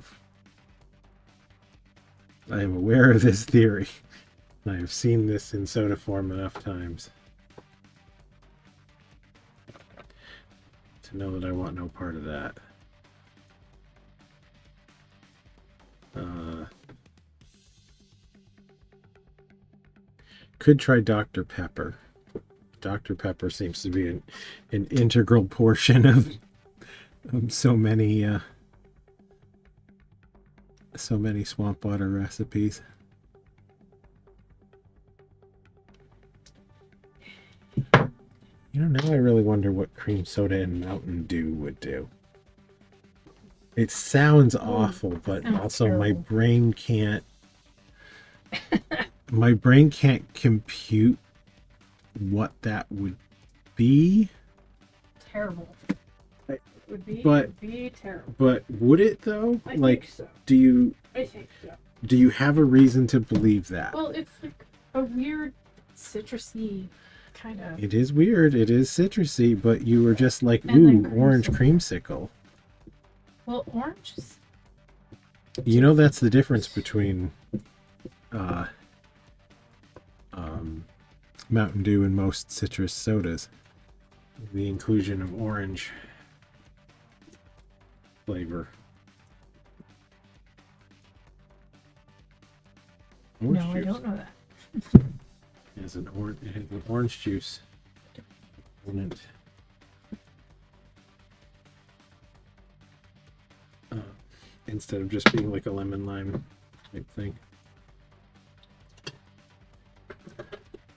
of this theory. I have seen this in soda form enough times to know that I want no part of that. Could try Dr. Pepper. Dr. Pepper seems to be an integral portion of so many swamp water recipes. You know, now I really wonder what cream soda and Mountain Dew would do. It sounds awful, but sounds also terrible. my brain can't compute what that would be. Terrible. But- It would be terrible. But would it though? I Like, think so. I think so. Do you have a reason to believe that? Well, it's like a weird citrusy kind of. It is weird. It is citrusy, but you were just like, And ooh, then orange creamsicle. creamsicle. Well, orange is. You know, that's the difference between Mountain Dew and most citrus sodas. The inclusion of orange flavor. Orange No, I juice. don't know that. It has an orange juice in it. Instead of just being like a lemon lime type thing.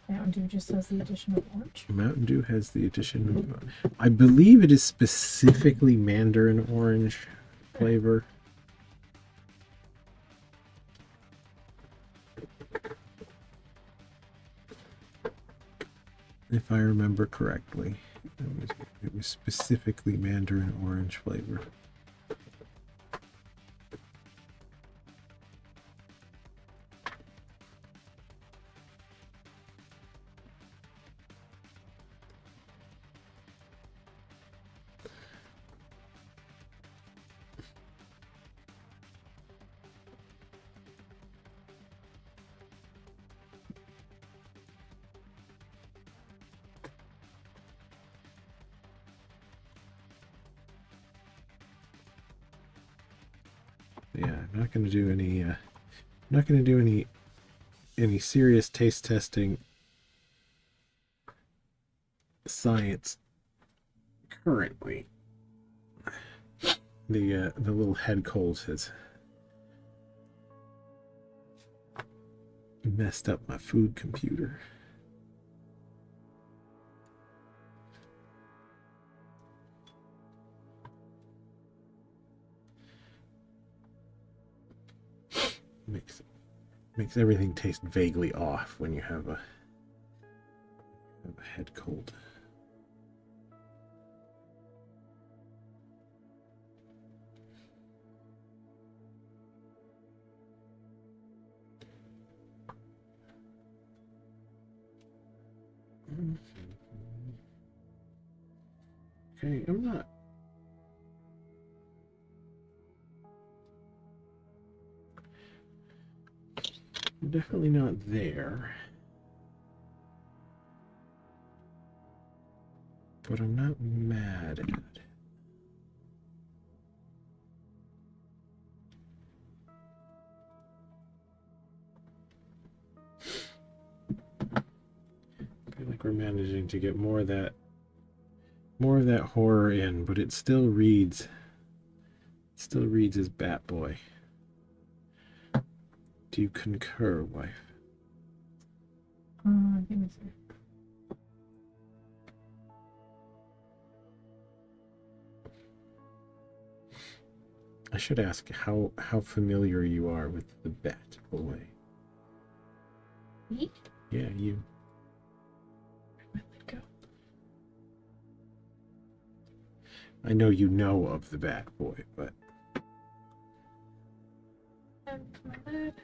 Mountain Dew just has the addition of orange. Mountain Dew has the addition of, I believe it is specifically mandarin orange flavor. If I remember correctly, it was specifically mandarin orange flavor. Yeah, I'm not going to do any. I'm not going to do any serious taste testing science currently. The little head cold has messed up my food computer. Makes everything taste vaguely off when you have a head cold. Okay, I'm definitely not there. But I'm not mad at it. I feel like we're managing to get more of that horror in, but it still reads as Bat Boy. Do you concur, wife? Give me a second. I should ask how familiar you are with the Bat Boy. Me? Yeah, you. Where'd my lid go? I know you know of the Bat Boy, but And my lid.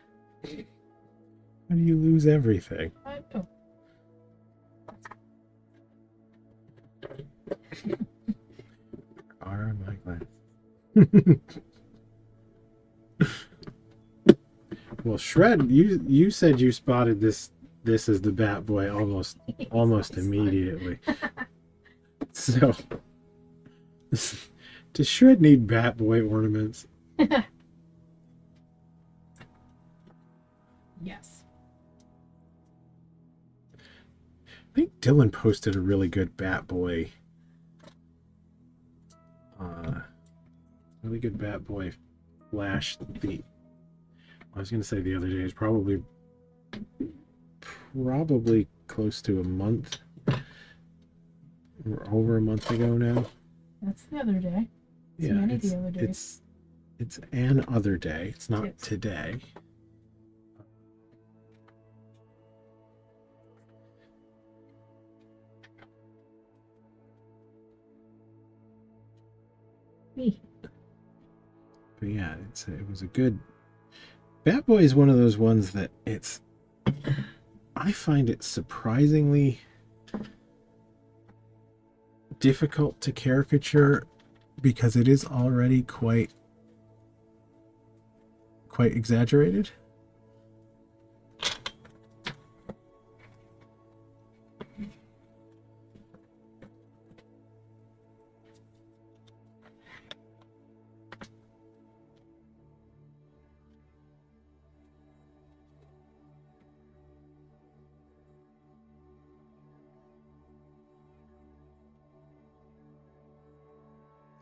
how do you lose everything? Oh. Are my glasses? Well, Shred, you said you spotted this as the Bat Boy almost immediately. So, does Shred need Bat Boy ornaments? Yes. I think Dylan posted a really good Bat Boy. Really good Bat Boy flash. I was going to say the other day. It's probably close to a month or over a month ago now. That's the other day. It's Yeah, many the other days. it's an other day. It's not Yes. today. Me. But yeah, it was a good. Bat Boy is one of those ones that I find it surprisingly difficult to caricature because it is already quite exaggerated.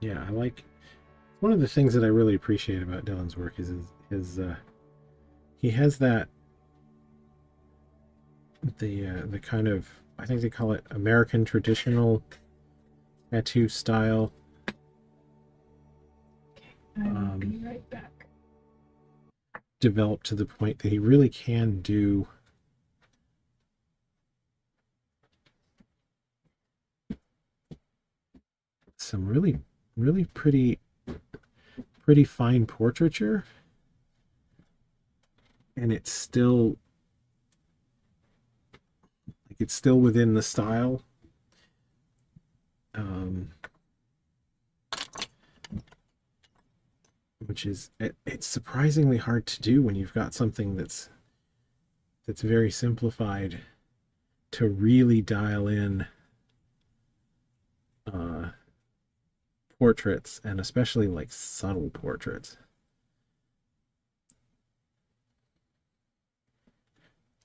Yeah, I like one of the things that I really appreciate about Dylan's work is his he has that the kind of, I think they call it American traditional tattoo style. Okay. I will be right back. Developed to the point that he really can do some really pretty fine portraiture, and it's still within the style. Which is it's surprisingly hard to do when you've got something that's very simplified, to really dial in portraits, and especially like subtle portraits.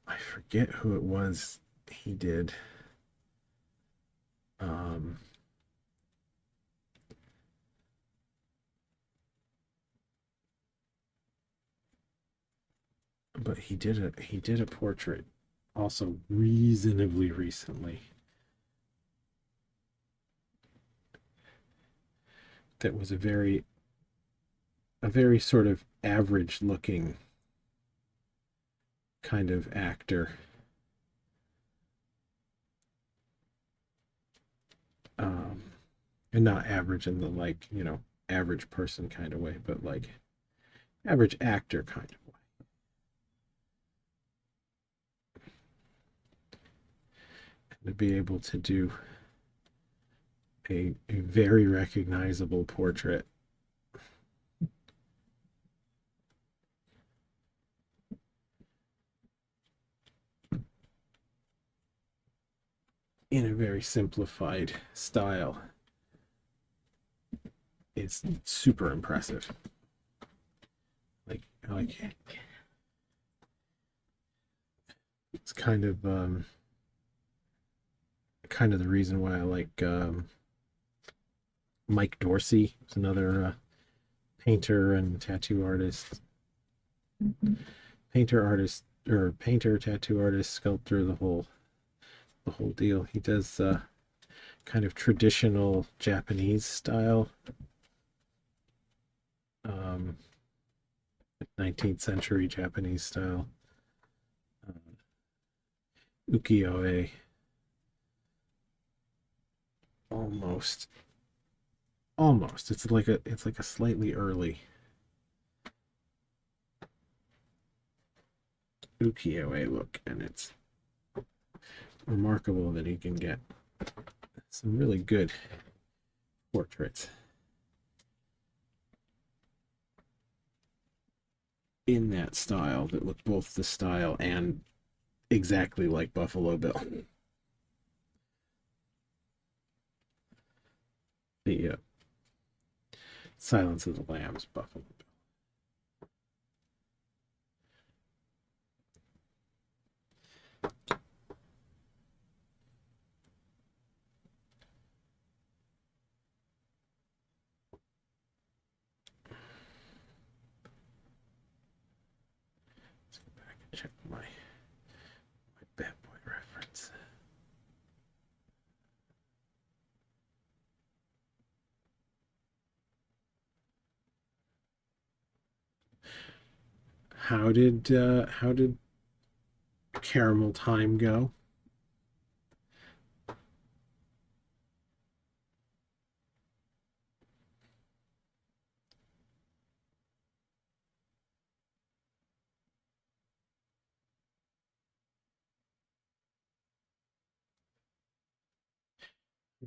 I forget who it was he did. But he did a portrait also reasonably recently that was a very sort of average looking kind of actor. And not average in the, like, average person kind of way, but like average actor kind of way. And to be able to do a very recognizable portrait in a very simplified style is super impressive. Like it's kind of the reason why I like Mike Dorsey. Is another painter and tattoo artist. Painter, tattoo artist, sculptor, the whole deal. He does kind of traditional Japanese style um, 19th century Japanese style ukiyo-e. Almost. It's like a slightly early ukiyo-e look, and it's remarkable that he can get some really good portraits in that style that look both the style and exactly like Buffalo Bill. The Silence of the Lambs Buffalo Bill. Let's go back and check my Bad Boy reference. How did Caramel Time go?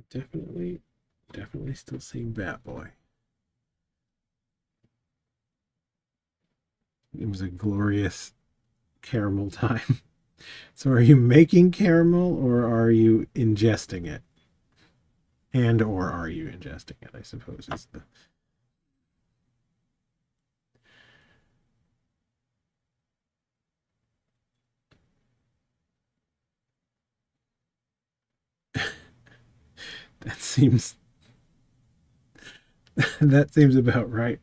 Definitely still seeing Bat Boy. It was a glorious caramel time. So are you making caramel or are you ingesting it? And or are you ingesting it, I suppose is the that seems that seems about right.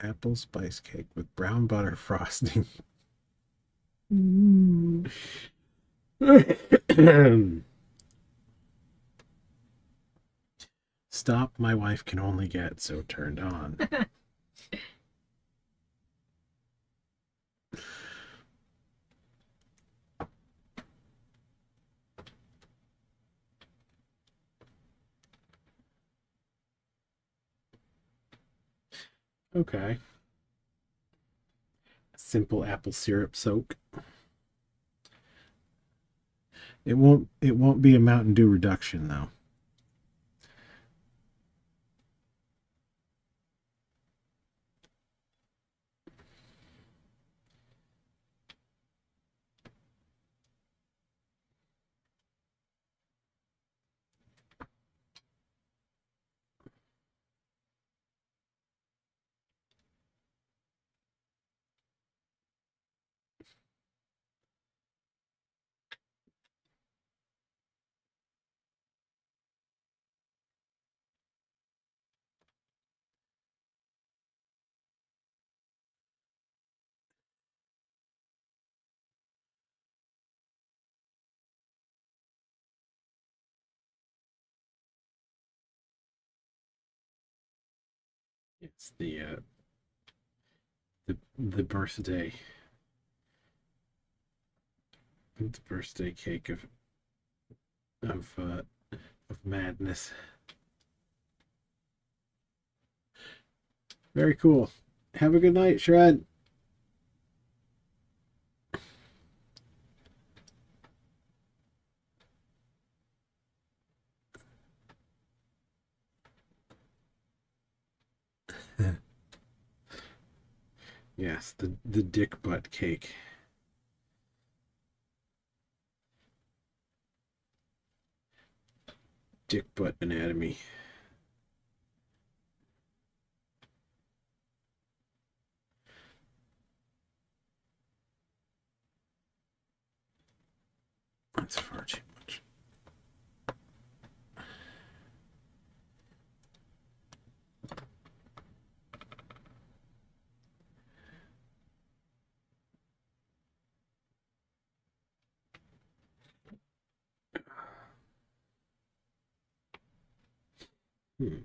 Apple spice cake with brown butter frosting. Mm. Stop, my wife can only get so turned on. Okay. Simple apple syrup soak. It won't be a Mountain Dew reduction though. It's the birthday cake of madness. Very cool. Have a good night, Shred. Yes, the dick butt cake. Dick butt anatomy. That's far too much. Hmm.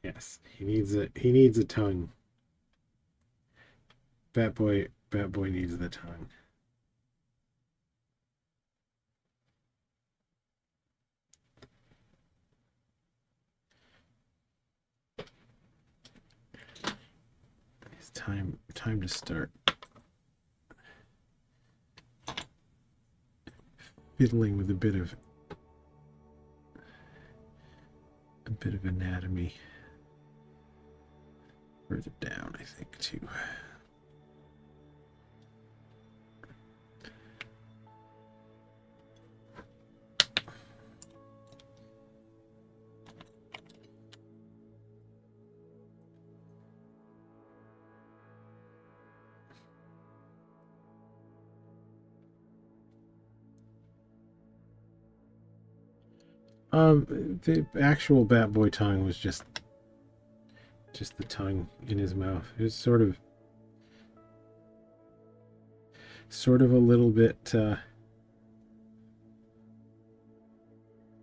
Yes, he needs a tongue. Bat boy needs the tongue. It's time to start fiddling with a bit of anatomy further down, I think, too. The actual Bat Boy tongue was just the tongue in his mouth. It was sort of a little bit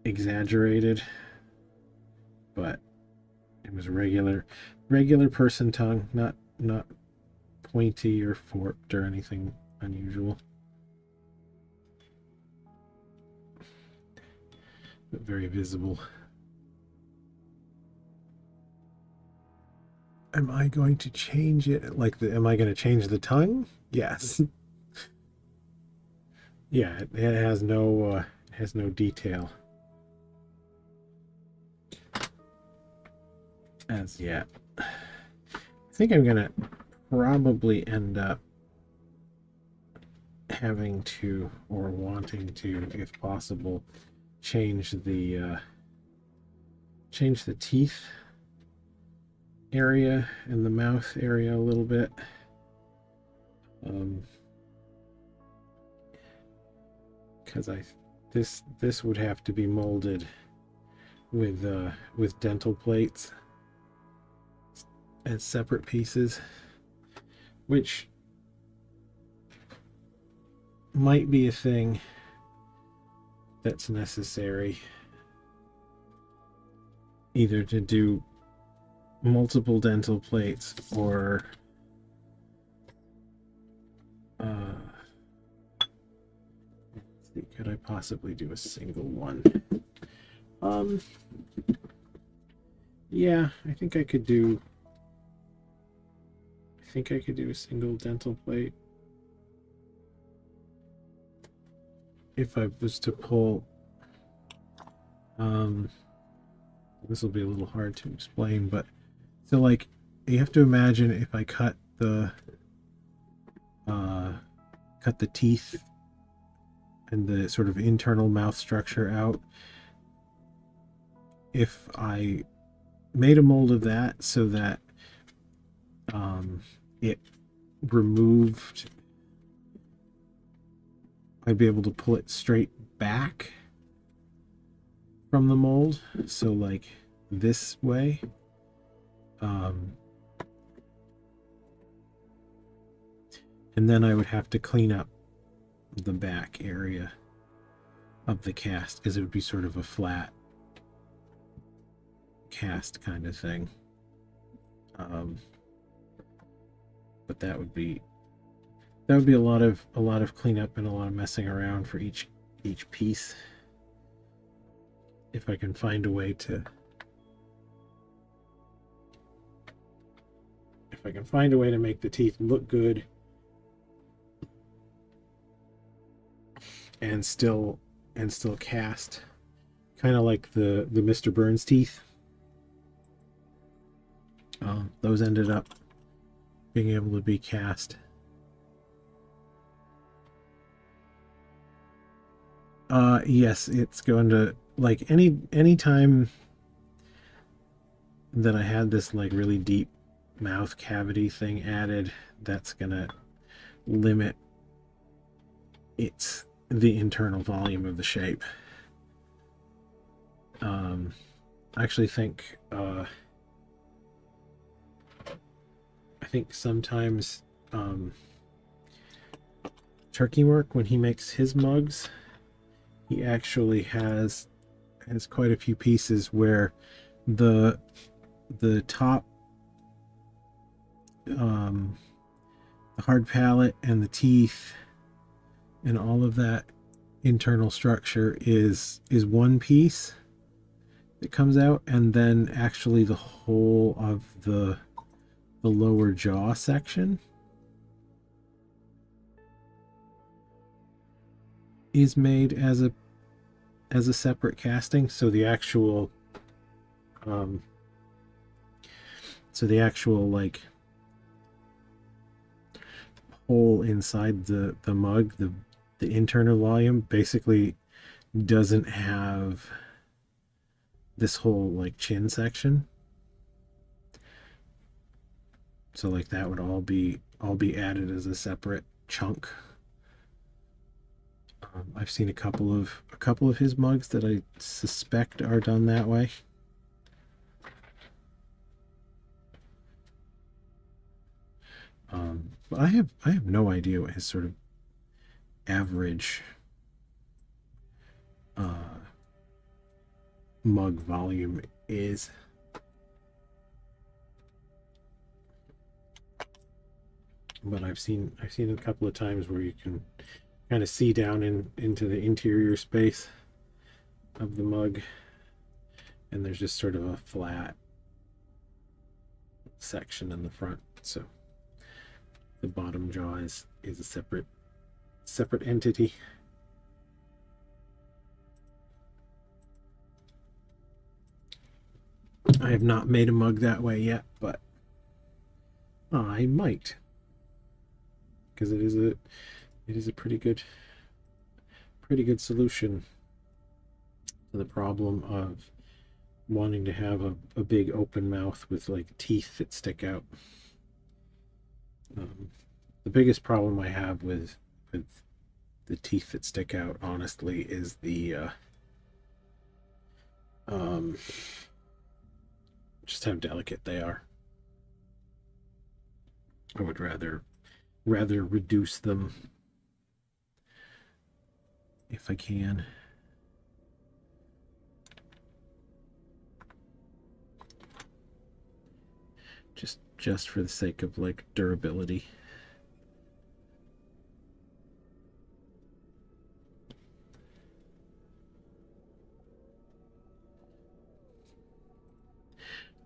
exaggerated, but it was regular person tongue, not pointy or forked or anything unusual. But very visible. Am I going to change it? Am I going to change the tongue? Yes. Yeah, it has no detail as yet. I think I'm gonna probably end up having to, or wanting to, if possible, change the teeth area and the mouth area a little bit. Because this would have to be molded with dental plates as separate pieces, which might be a thing that's necessary, either to do multiple dental plates or let's see, could I possibly do a single one? Yeah, I think I could do a single dental plate if I was to pull. This will be a little hard to explain, but so like you have to imagine if I cut the teeth and the sort of internal mouth structure out. If I made a mold of that so that it removed, I'd be able to pull it straight back from the mold, so like this way. And then I would have to clean up the back area of the cast because it would be sort of a flat cast kind of thing. But that would be a lot of cleanup and a lot of messing around for each piece. If I can find a way to make the teeth look good and still cast, kind of like the Mr. Burns teeth. Those ended up being able to be cast. Yes, it's going to, like, any time that I had this like really deep mouth cavity thing added, that's gonna limit the internal volume of the shape. I actually think sometimes Turkey Work, when he makes his mugs, he actually has quite a few pieces where the top, the hard palate and the teeth and all of that internal structure is one piece that comes out, and then actually the whole of the lower jaw section is made as a separate casting. So the actual like hole inside the mug, the internal volume basically doesn't have this whole like chin section. So like that would all be added as a separate chunk. I've seen a couple of his mugs that I suspect are done that way. But I have no idea what his sort of average mug volume is. But I've seen a couple of times where you can kind of see down into the interior space of the mug, and there's just sort of a flat section in the front. So the bottom jaw is a separate entity. I have not made a mug that way yet, but I might, because it is a pretty good solution to the problem of wanting to have a big open mouth with like teeth that stick out. The biggest problem I have with the teeth that stick out, honestly, is the just how delicate they are. I would rather reduce them if I can. Just for the sake of like durability.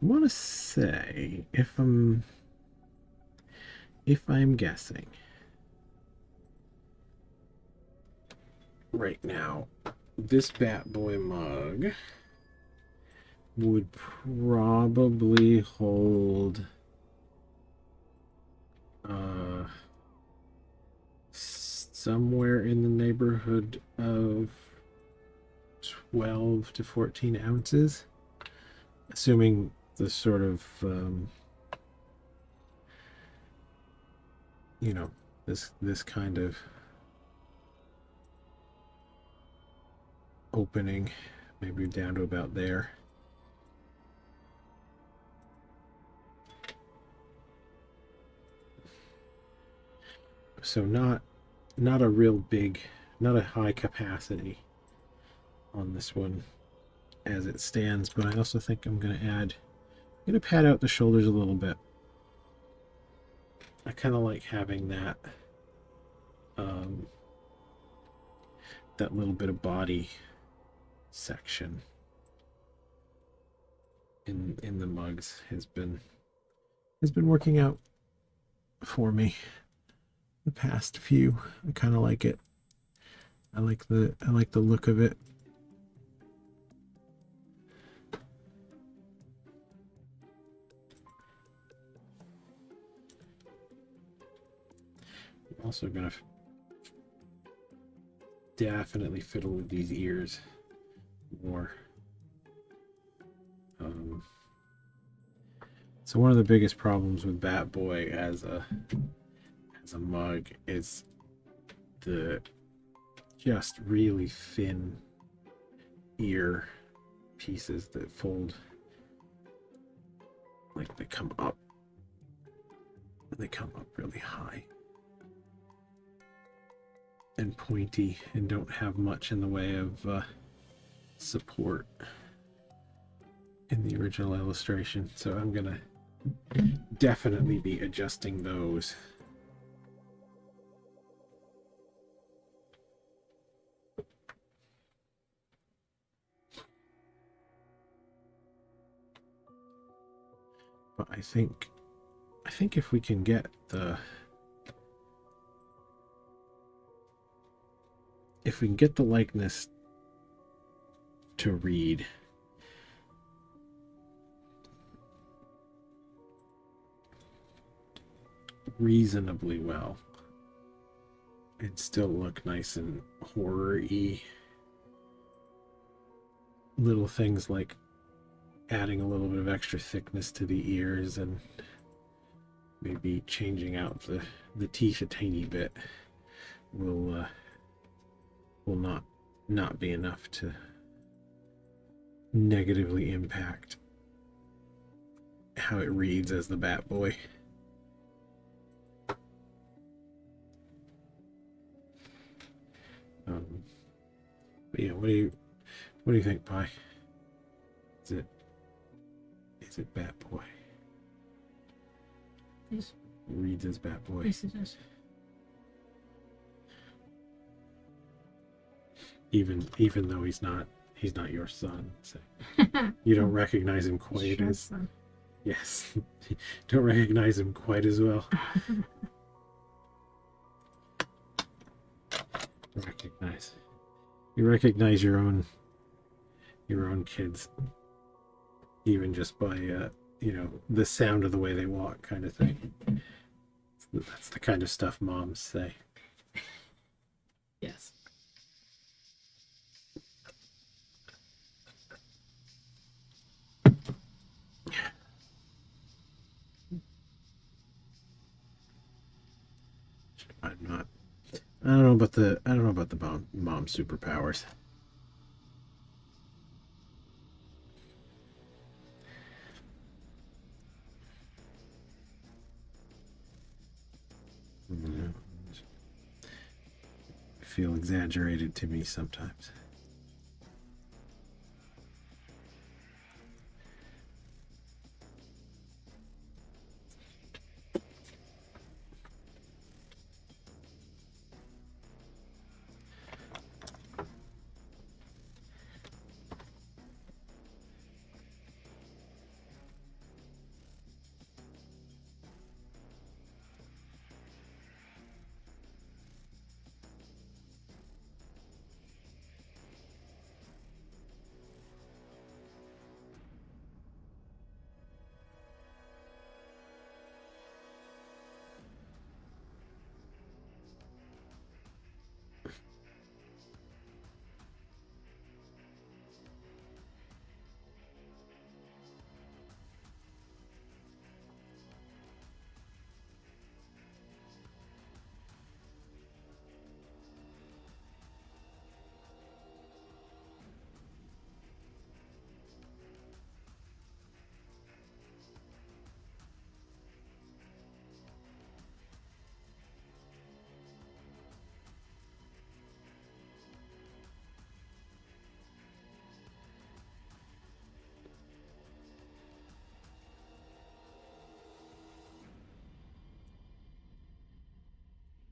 I want to say, if I'm guessing right now, this Bat Boy mug would probably hold somewhere in the neighborhood of 12 to 14 ounces, assuming the sort of you know, this kind of opening, maybe down to about there. So not a real big, not a high capacity on this one as it stands, but I also think I'm going to pad out the shoulders a little bit. I kind of like having that that little bit of body section in the mugs has been working out for me the past few. I kind of like it. I like the look of it. I'm also gonna definitely fiddle with these ears more. It's So one of the biggest problems with Bat Boy as a mug is the just really thin ear pieces that fold, like they come up really high and pointy and don't have much in the way of support in the original illustration. So I'm gonna definitely be adjusting those. But I think if we can get the likeness to read reasonably well and still look nice and horror-y, little things like adding a little bit of extra thickness to the ears and maybe changing out the teeth a tiny bit will not be enough to negatively impact how it reads as the Bat Boy. But yeah, what do you think, Pi? Is it Bat Boy? Yes. Reads as Bat Boy. Yes, it is. Even though he's not your son, so you don't recognize him quite as Son. yes, don't recognize him quite as well. You recognize your own kids, even just by the sound of the way they walk, kind of thing. That's the kind of stuff moms say. Yes. I don't know about the mom superpowers. Feel exaggerated to me sometimes.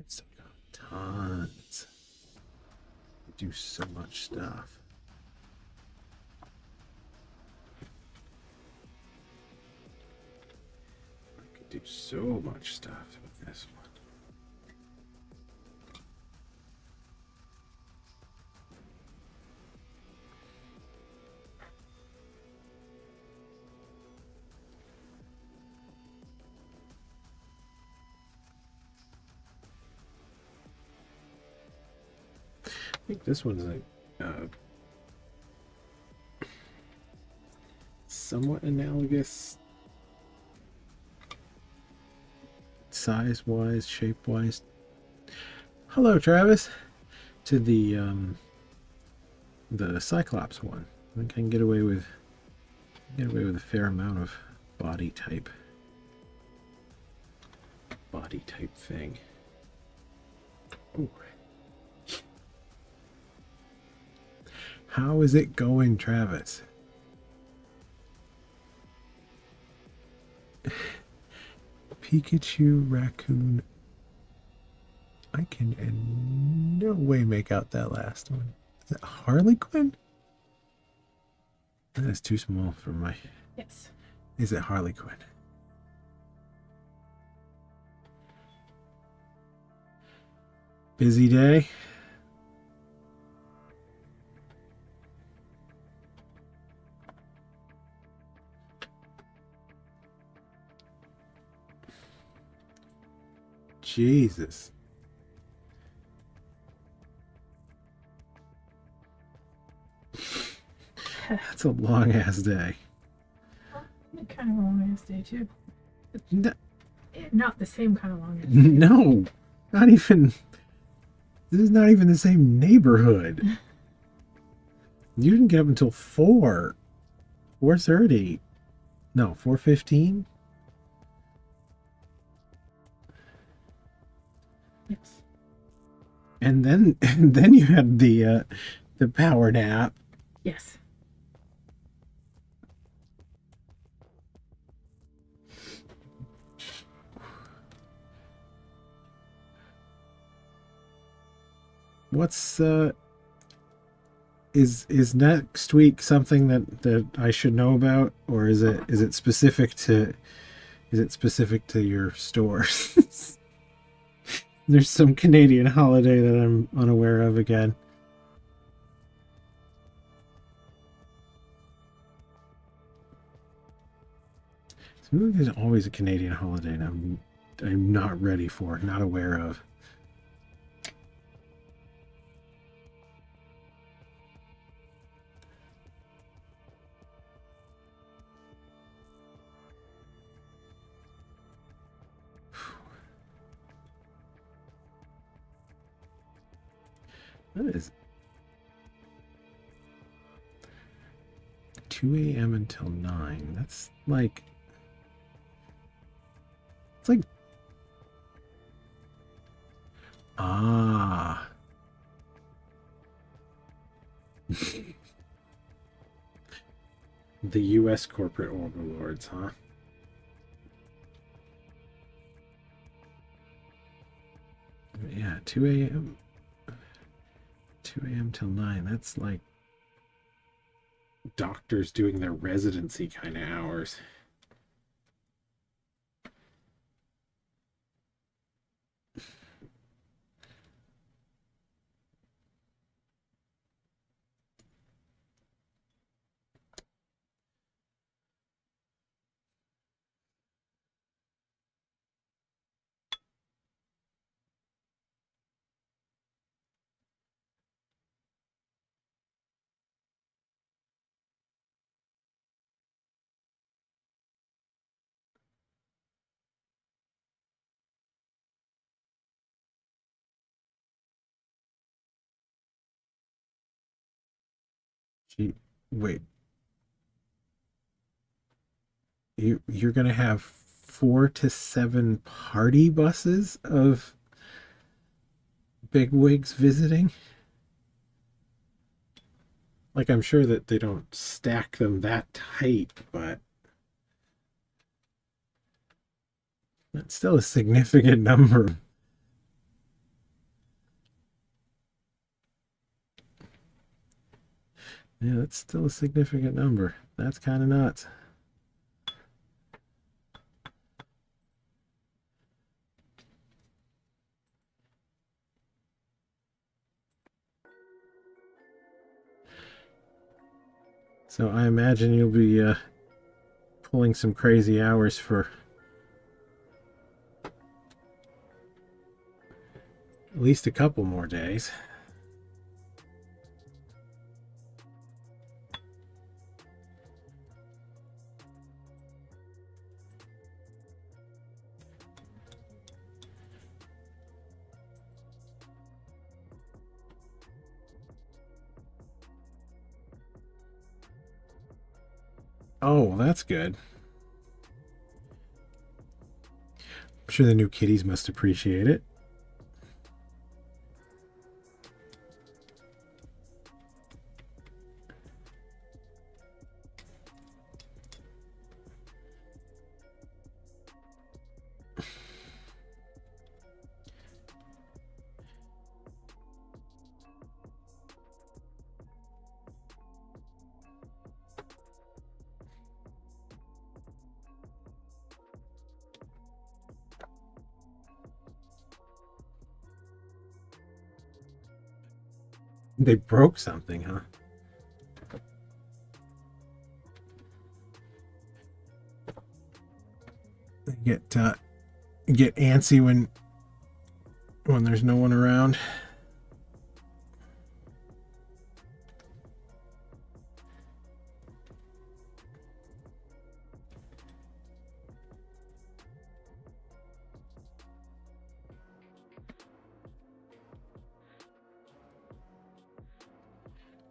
Still got tons. We do so much stuff. I could do so much stuff with this one. I think this one's like somewhat analogous size-wise, shape-wise. Hello, Travis. To the Cyclops one. I think I can get away with a fair amount of body type thing. Ooh. How is it going, Travis? Pikachu, raccoon. I can in no way make out that last one. Is it Harley Quinn? That is too small for my... Yes. Is it Harley Quinn? Busy day? Jesus. That's a long ass day. Kind of a long ass day too. No, Not the same kind of long ass day. no, not even. This is not even the same neighborhood. You didn't get up until 4:30. No, 4:15. Yes. And then you had the power nap. Yes. What's is next week something that I should know about, or is it specific to your store? There's some Canadian holiday that I'm unaware of again. There's always a Canadian holiday that I'm not ready for, not aware of. That is 2 a.m. until 9. That's like... It's like... Ah. The U.S. corporate overlords, huh? Yeah, 2 a.m. 2 a.m. till 9. That's like doctors doing their residency kind of hours. Gee, wait. You're gonna have 4 to 7 party buses of bigwigs visiting? Like, I'm sure that they don't stack them that tight, but that's still a significant number. Yeah, that's still a significant number. That's kind of nuts. So I imagine you'll be pulling some crazy hours for at least a couple more days. Oh, that's good. I'm sure the new kitties must appreciate it. They broke something, huh? They get antsy when there's no one around.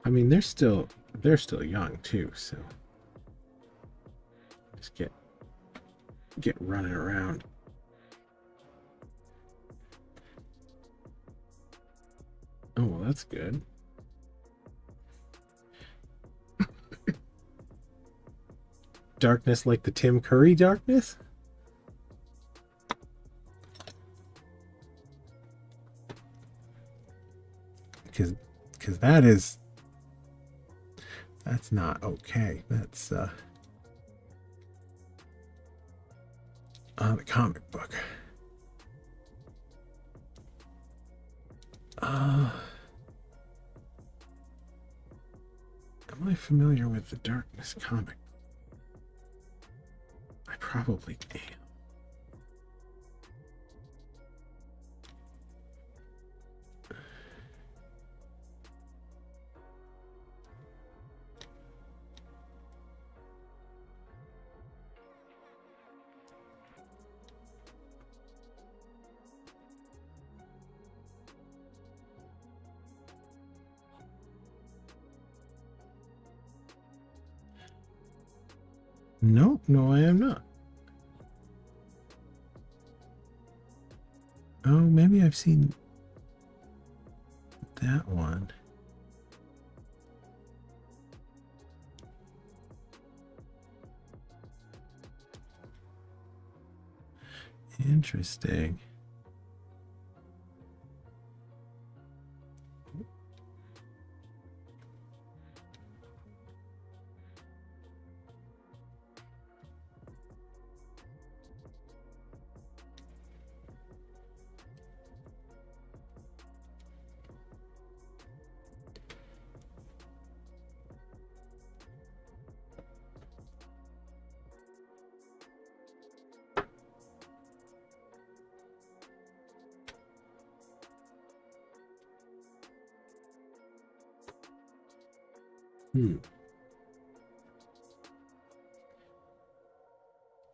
I mean, they're still young too, so just get running around. Oh, well, that's good. Darkness like the Tim Curry darkness? Because that's not okay. That's the comic book. Am I familiar with the Darkness comic? I probably am. No, I am not. Oh, maybe I've seen that one. Interesting.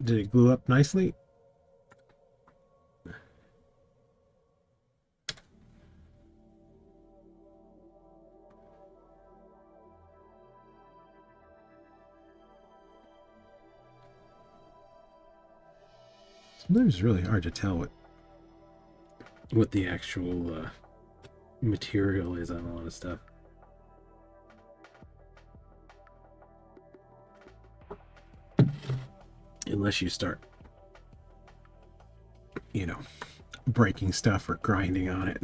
Did it glue up nicely? Sometimes it's really hard to tell what the actual material is on a lot of stuff. Unless you start, breaking stuff or grinding on it.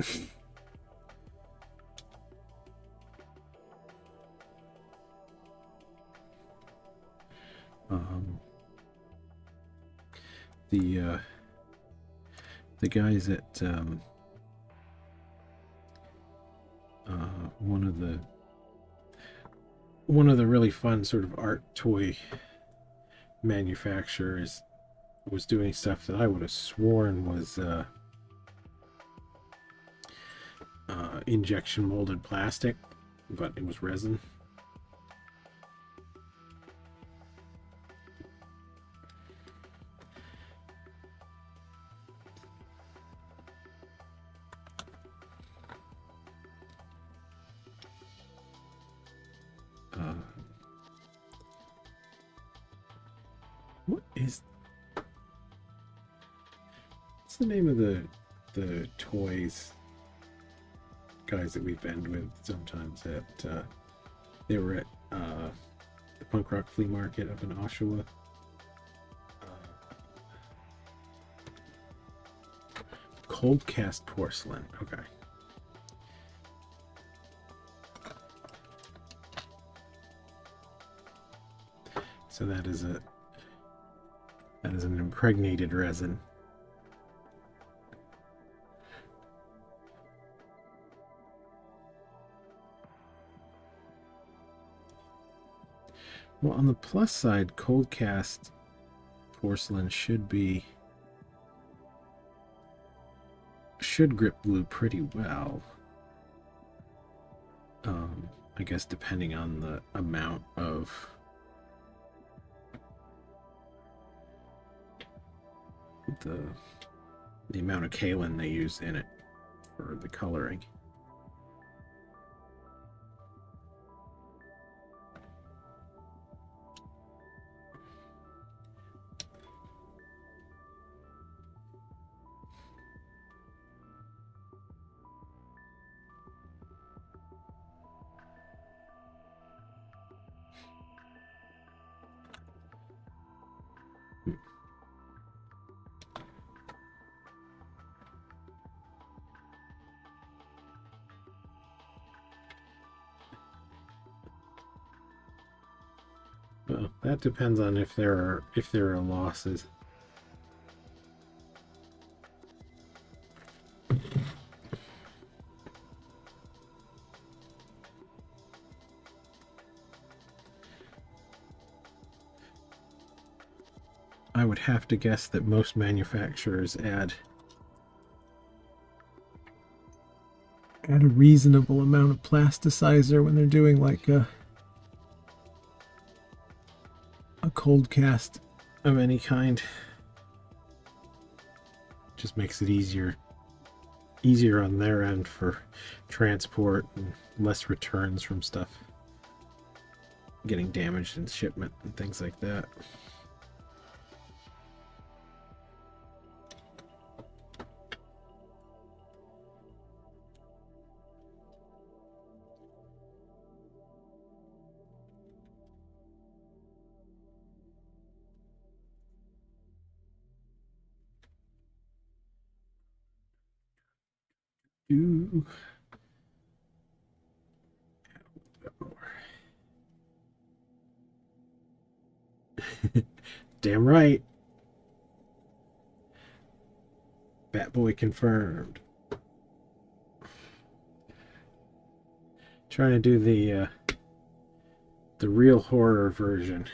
The guys at one of the really fun sort of art toy manufacturers was doing stuff that I would have sworn was injection molded plastic, but it was resin. What's the name of the toys guys that we've been with sometimes at they were at the punk rock flea market up in Oshawa. Cold cast porcelain. Okay. So that is an impregnated resin. Well, on the plus side, cold cast porcelain should grip glue pretty well. I guess depending on the amount of the amount of kaolin they use in it for the coloring. Well, that depends on if there are losses. I would have to guess that most manufacturers add a reasonable amount of plasticizer when they're doing like a cold cast of any kind. Just makes it easier on their end for transport and less returns from stuff getting damaged in shipment and things like that. Ooh. Damn right. Batboy confirmed. Trying to do the real horror version.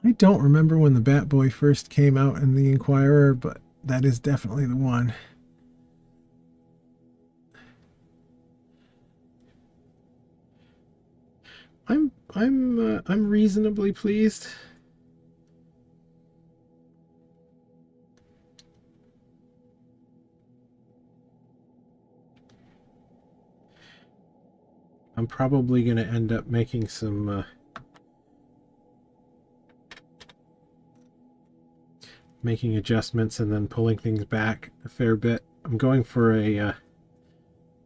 I don't remember when the Batboy first came out in the Inquirer, but that is definitely the one. I'm reasonably pleased. I'm probably going to end up making some making adjustments and then pulling things back a fair bit. I'm going for a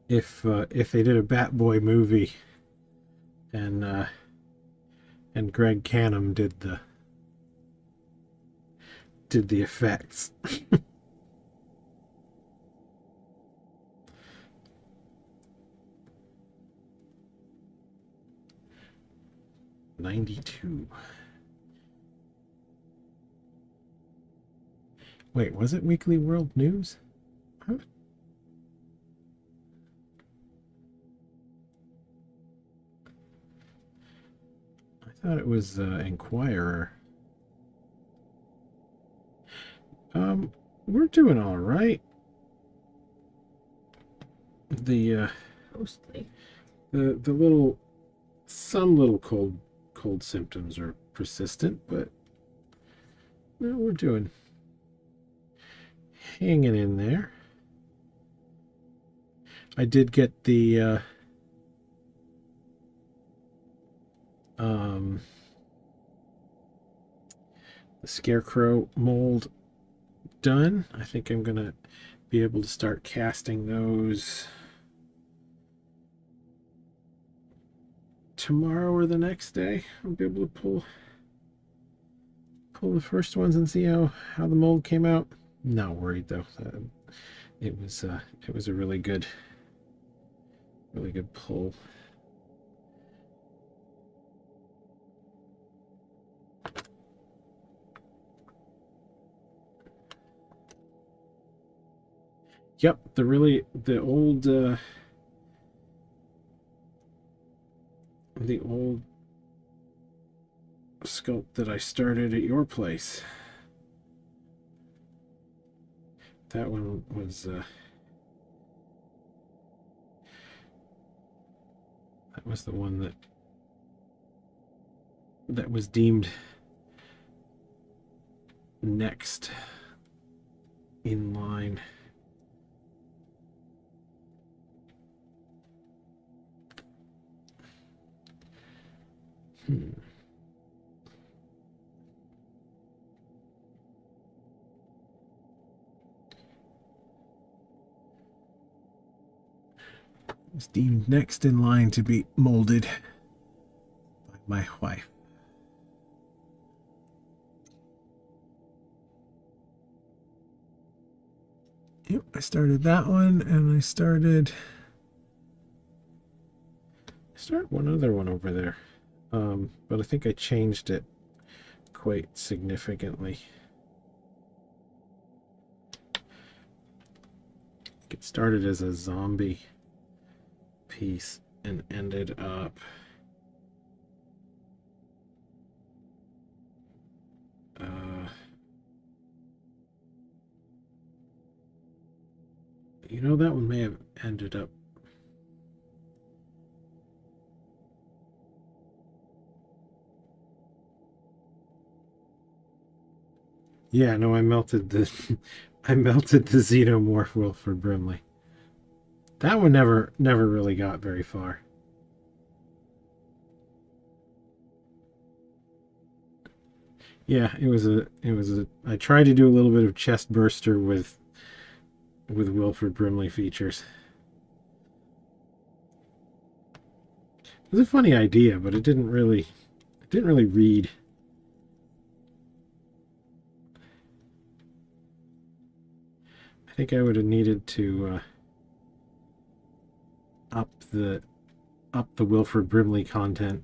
if they did a Batboy movie and Greg Canham did the effects. 92. Wait, was it Weekly World News? Huh? I thought it was Inquirer. We're doing all right. The Mostly. some little cold symptoms are persistent, but Well, we're doing hanging in there. I did get the scarecrow mold done. I think I'm gonna be able to start casting those tomorrow or the next day. I'll be able to pull the first ones and see how the mold came out. Not worried though. It was a really good pull. Yep, the old sculpt that I started at your place. That one was that was the one that was deemed next in line. Is deemed next in line to be molded by my wife. Yep, I started that one, and I start one other one over there. But I think I changed it quite significantly. It started as a zombie piece and ended up you know, that one may have ended up yeah, no, I melted the I melted the xenomorph Wilford Brimley. That one never really got very far. Yeah, it was a I tried to do a little bit of chest burster with Wilford Brimley features. It was a funny idea, but it didn't really read. I think I would have needed to up the Wilford Brimley content.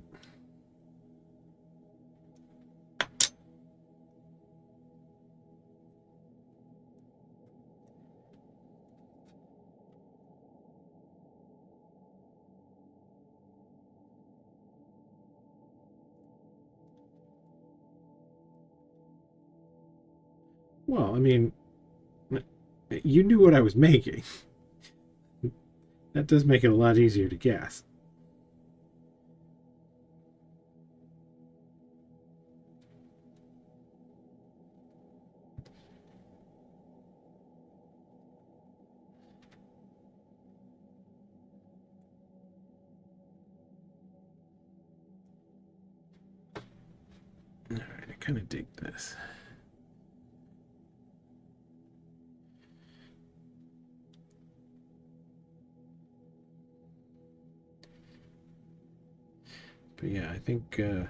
Well, I mean, you knew what I was making. That does make it a lot easier to guess. All right, I kind of dig this. But yeah, I think I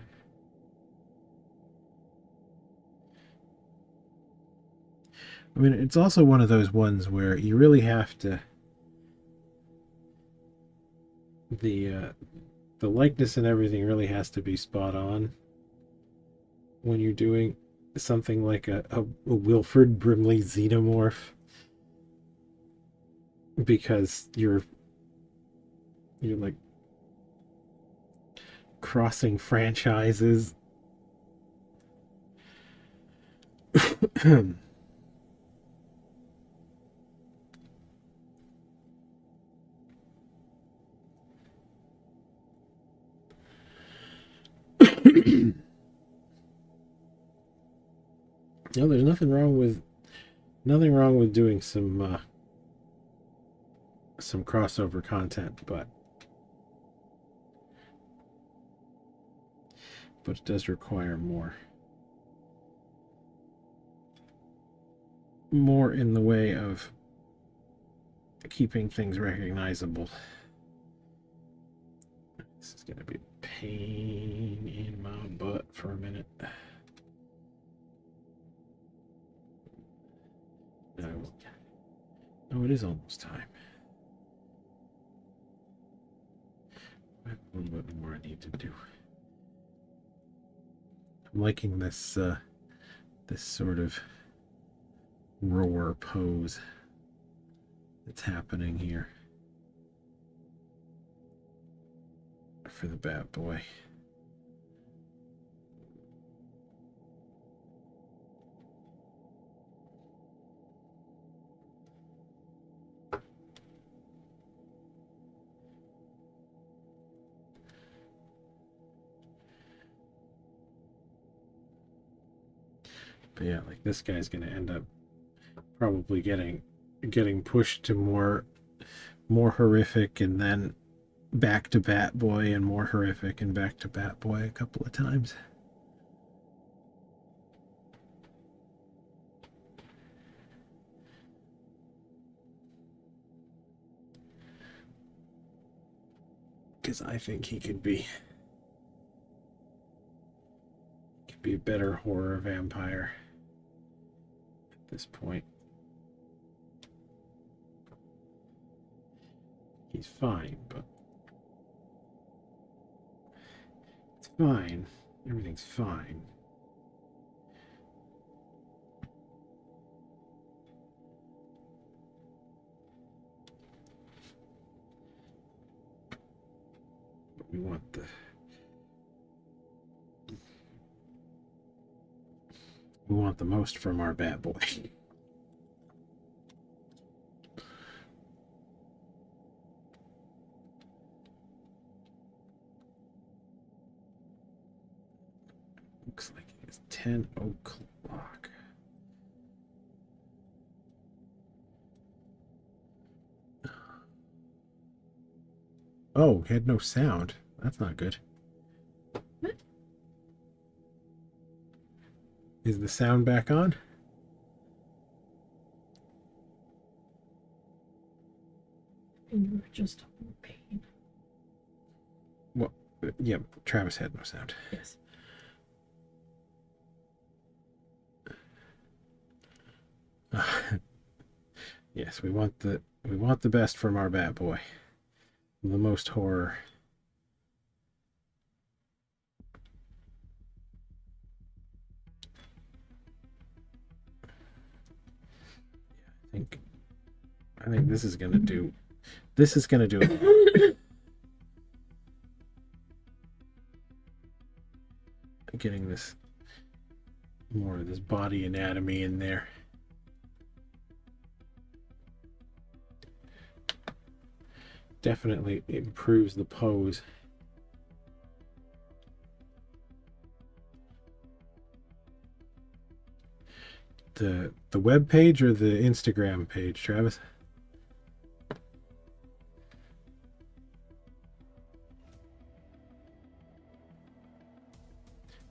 mean, it's also one of those ones where you really have to the likeness and everything really has to be spot on when you're doing something like a Wilford Brimley xenomorph, because you're like crossing franchises. No, there's nothing wrong with doing some crossover content, but it does require more in the way of keeping things recognizable. This is gonna be a pain in my butt for a minute. No, it is almost time. I have a little bit more I need to do. I'm liking this this sort of roar pose that's happening here for the Bat Boy. But yeah, like this guy's gonna end up probably getting pushed to more horrific, and then back to Bat Boy, and more horrific, and back to Bat Boy a couple of times. Because I think he could be a better horror vampire at this point. He's fine, but it's fine. Everything's fine. But we want the most from our Bat Boy. Looks like it is 10 o'clock. Oh, had no sound. That's not good. What? Is the sound back on? And you were just in pain. Well, yeah, Travis had no sound. Yes. Yes, we want the best from our Bat Boy. The most horror. I think this is gonna do it. Getting this more of this body anatomy in there. Definitely improves the pose. The web page or the Instagram page, Travis?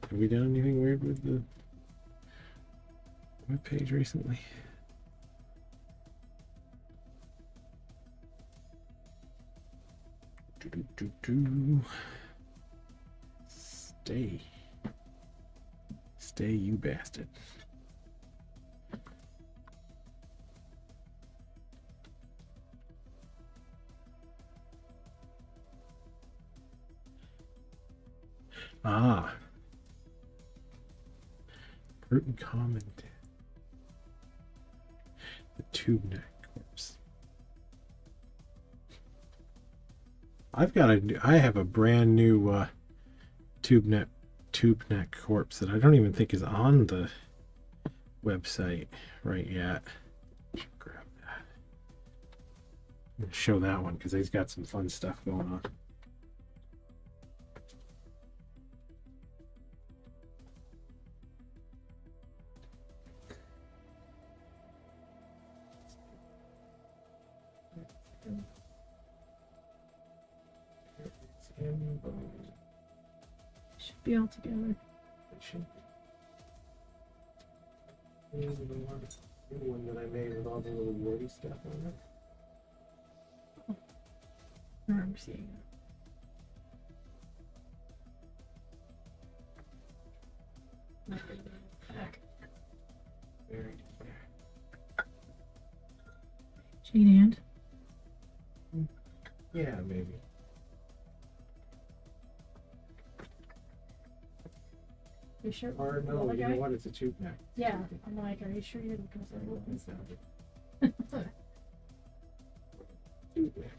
Have we done anything weird with the web page recently? Stay, you bastard. Ah. Bruton comment. The tube neck corpse. I have a brand new tube neck corpse that I don't even think is on the website right yet. Grab that. I'm gonna show that one because he's got some fun stuff going on. It's impuned. Should be all together. It should be. Here's the new one that I made with all the little woody stuff on it. I remember seeing that. Back. Very Chain hand. yeah, maybe. You sure? Or no, Other you guy? know what? It's a tube neck. Yeah. I'm like, are you sure you're looking for Tube neck.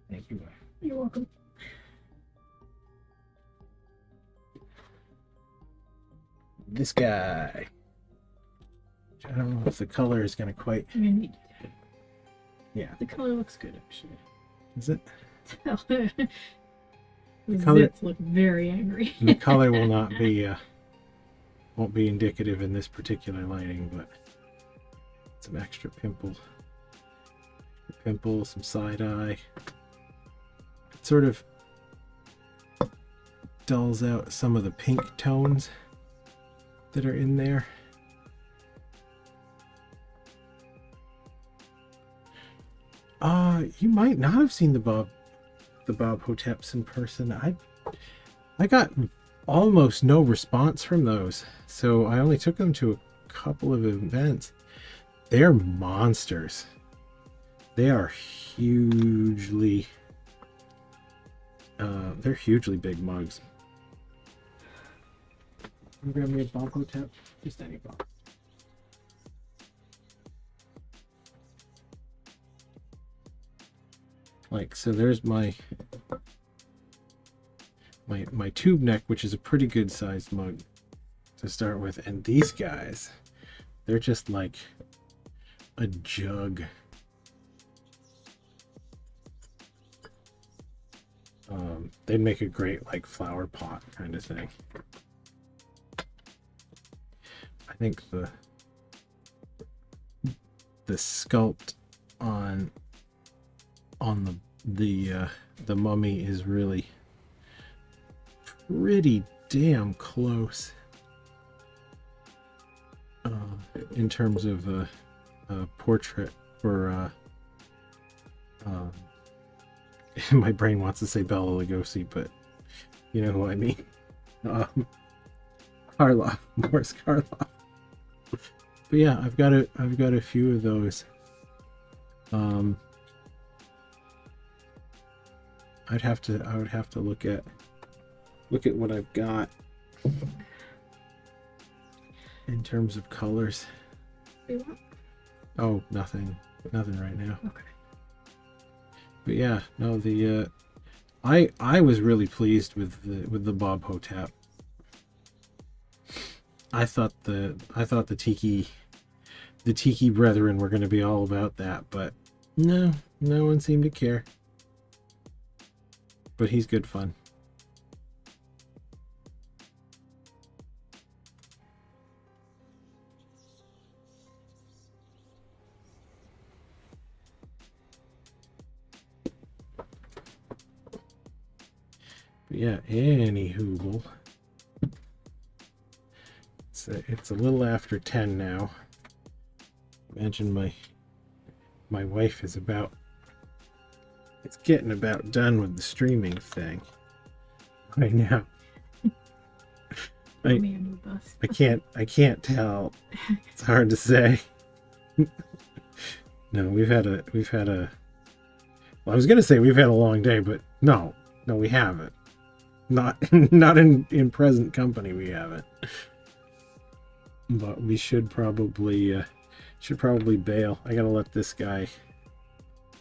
Thank you. You're welcome. This guy. I don't know if the color is going to quite. I'm gonna need. Yeah. The color looks good, actually. Is it? The color- zits look very angry. The color will not be. Won't be indicative in this particular lighting, but some extra pimple, some side eye. It sort of dulls out some of the pink tones that are in there. You might not have seen the Bob Hoteps in person. I got almost no response from those, so I only took them to a couple of events. They're monsters. They are hugely they're hugely big mugs. Grab me a Bob Hotep, just any Bob. Like, so there's my tube neck, which is a pretty good sized mug to start with, and these guys, they're just like a jug. They'd make a great like flower pot kind of thing. I think the sculpt on the mummy is really pretty damn close in terms of a portrait for my brain wants to say Bela Lugosi, but you know who I mean. Karloff, Morris Karloff. But yeah, I've got a few of those. I would have to look at what I've got in terms of colors. You want? Oh, nothing right now. Okay. But yeah, no, the I was really pleased with the Bob Hotep. I thought the Tiki Brethren were going to be all about that, but no one seemed to care. But he's good fun. But yeah, anywho, it's a little after 10 now. Imagine my wife is it's getting about done with the streaming thing right now. I can't tell. It's hard to say. No, we've had a well, I was gonna say we've had a long day, but no, we haven't. Not in present company, we haven't. But we should probably bail. I gotta let this guy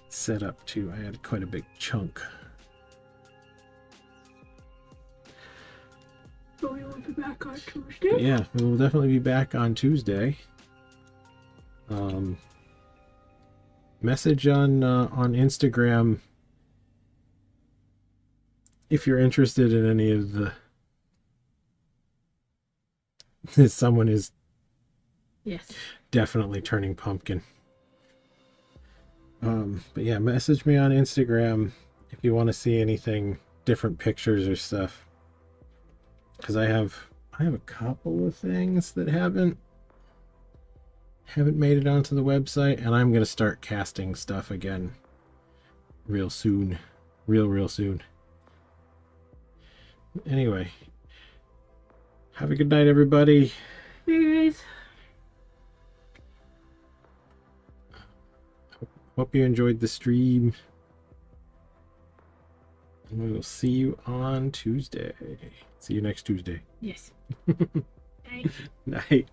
set up too. I had quite a big chunk. So we will be back on But Tuesday. yeah, we will definitely be back on Tuesday. Message on Instagram if you're interested in any of the. Someone is Yes. definitely turning pumpkin. But yeah, message me on Instagram if you want to see anything, different pictures or stuff. Because I have a couple of things that haven't made it onto the website, and I'm gonna start casting stuff again real soon, real soon. Anyway, have a good night, everybody. Hey guys. Hope you enjoyed the stream. And we will see you on Tuesday. See you next Tuesday. Yes. Night.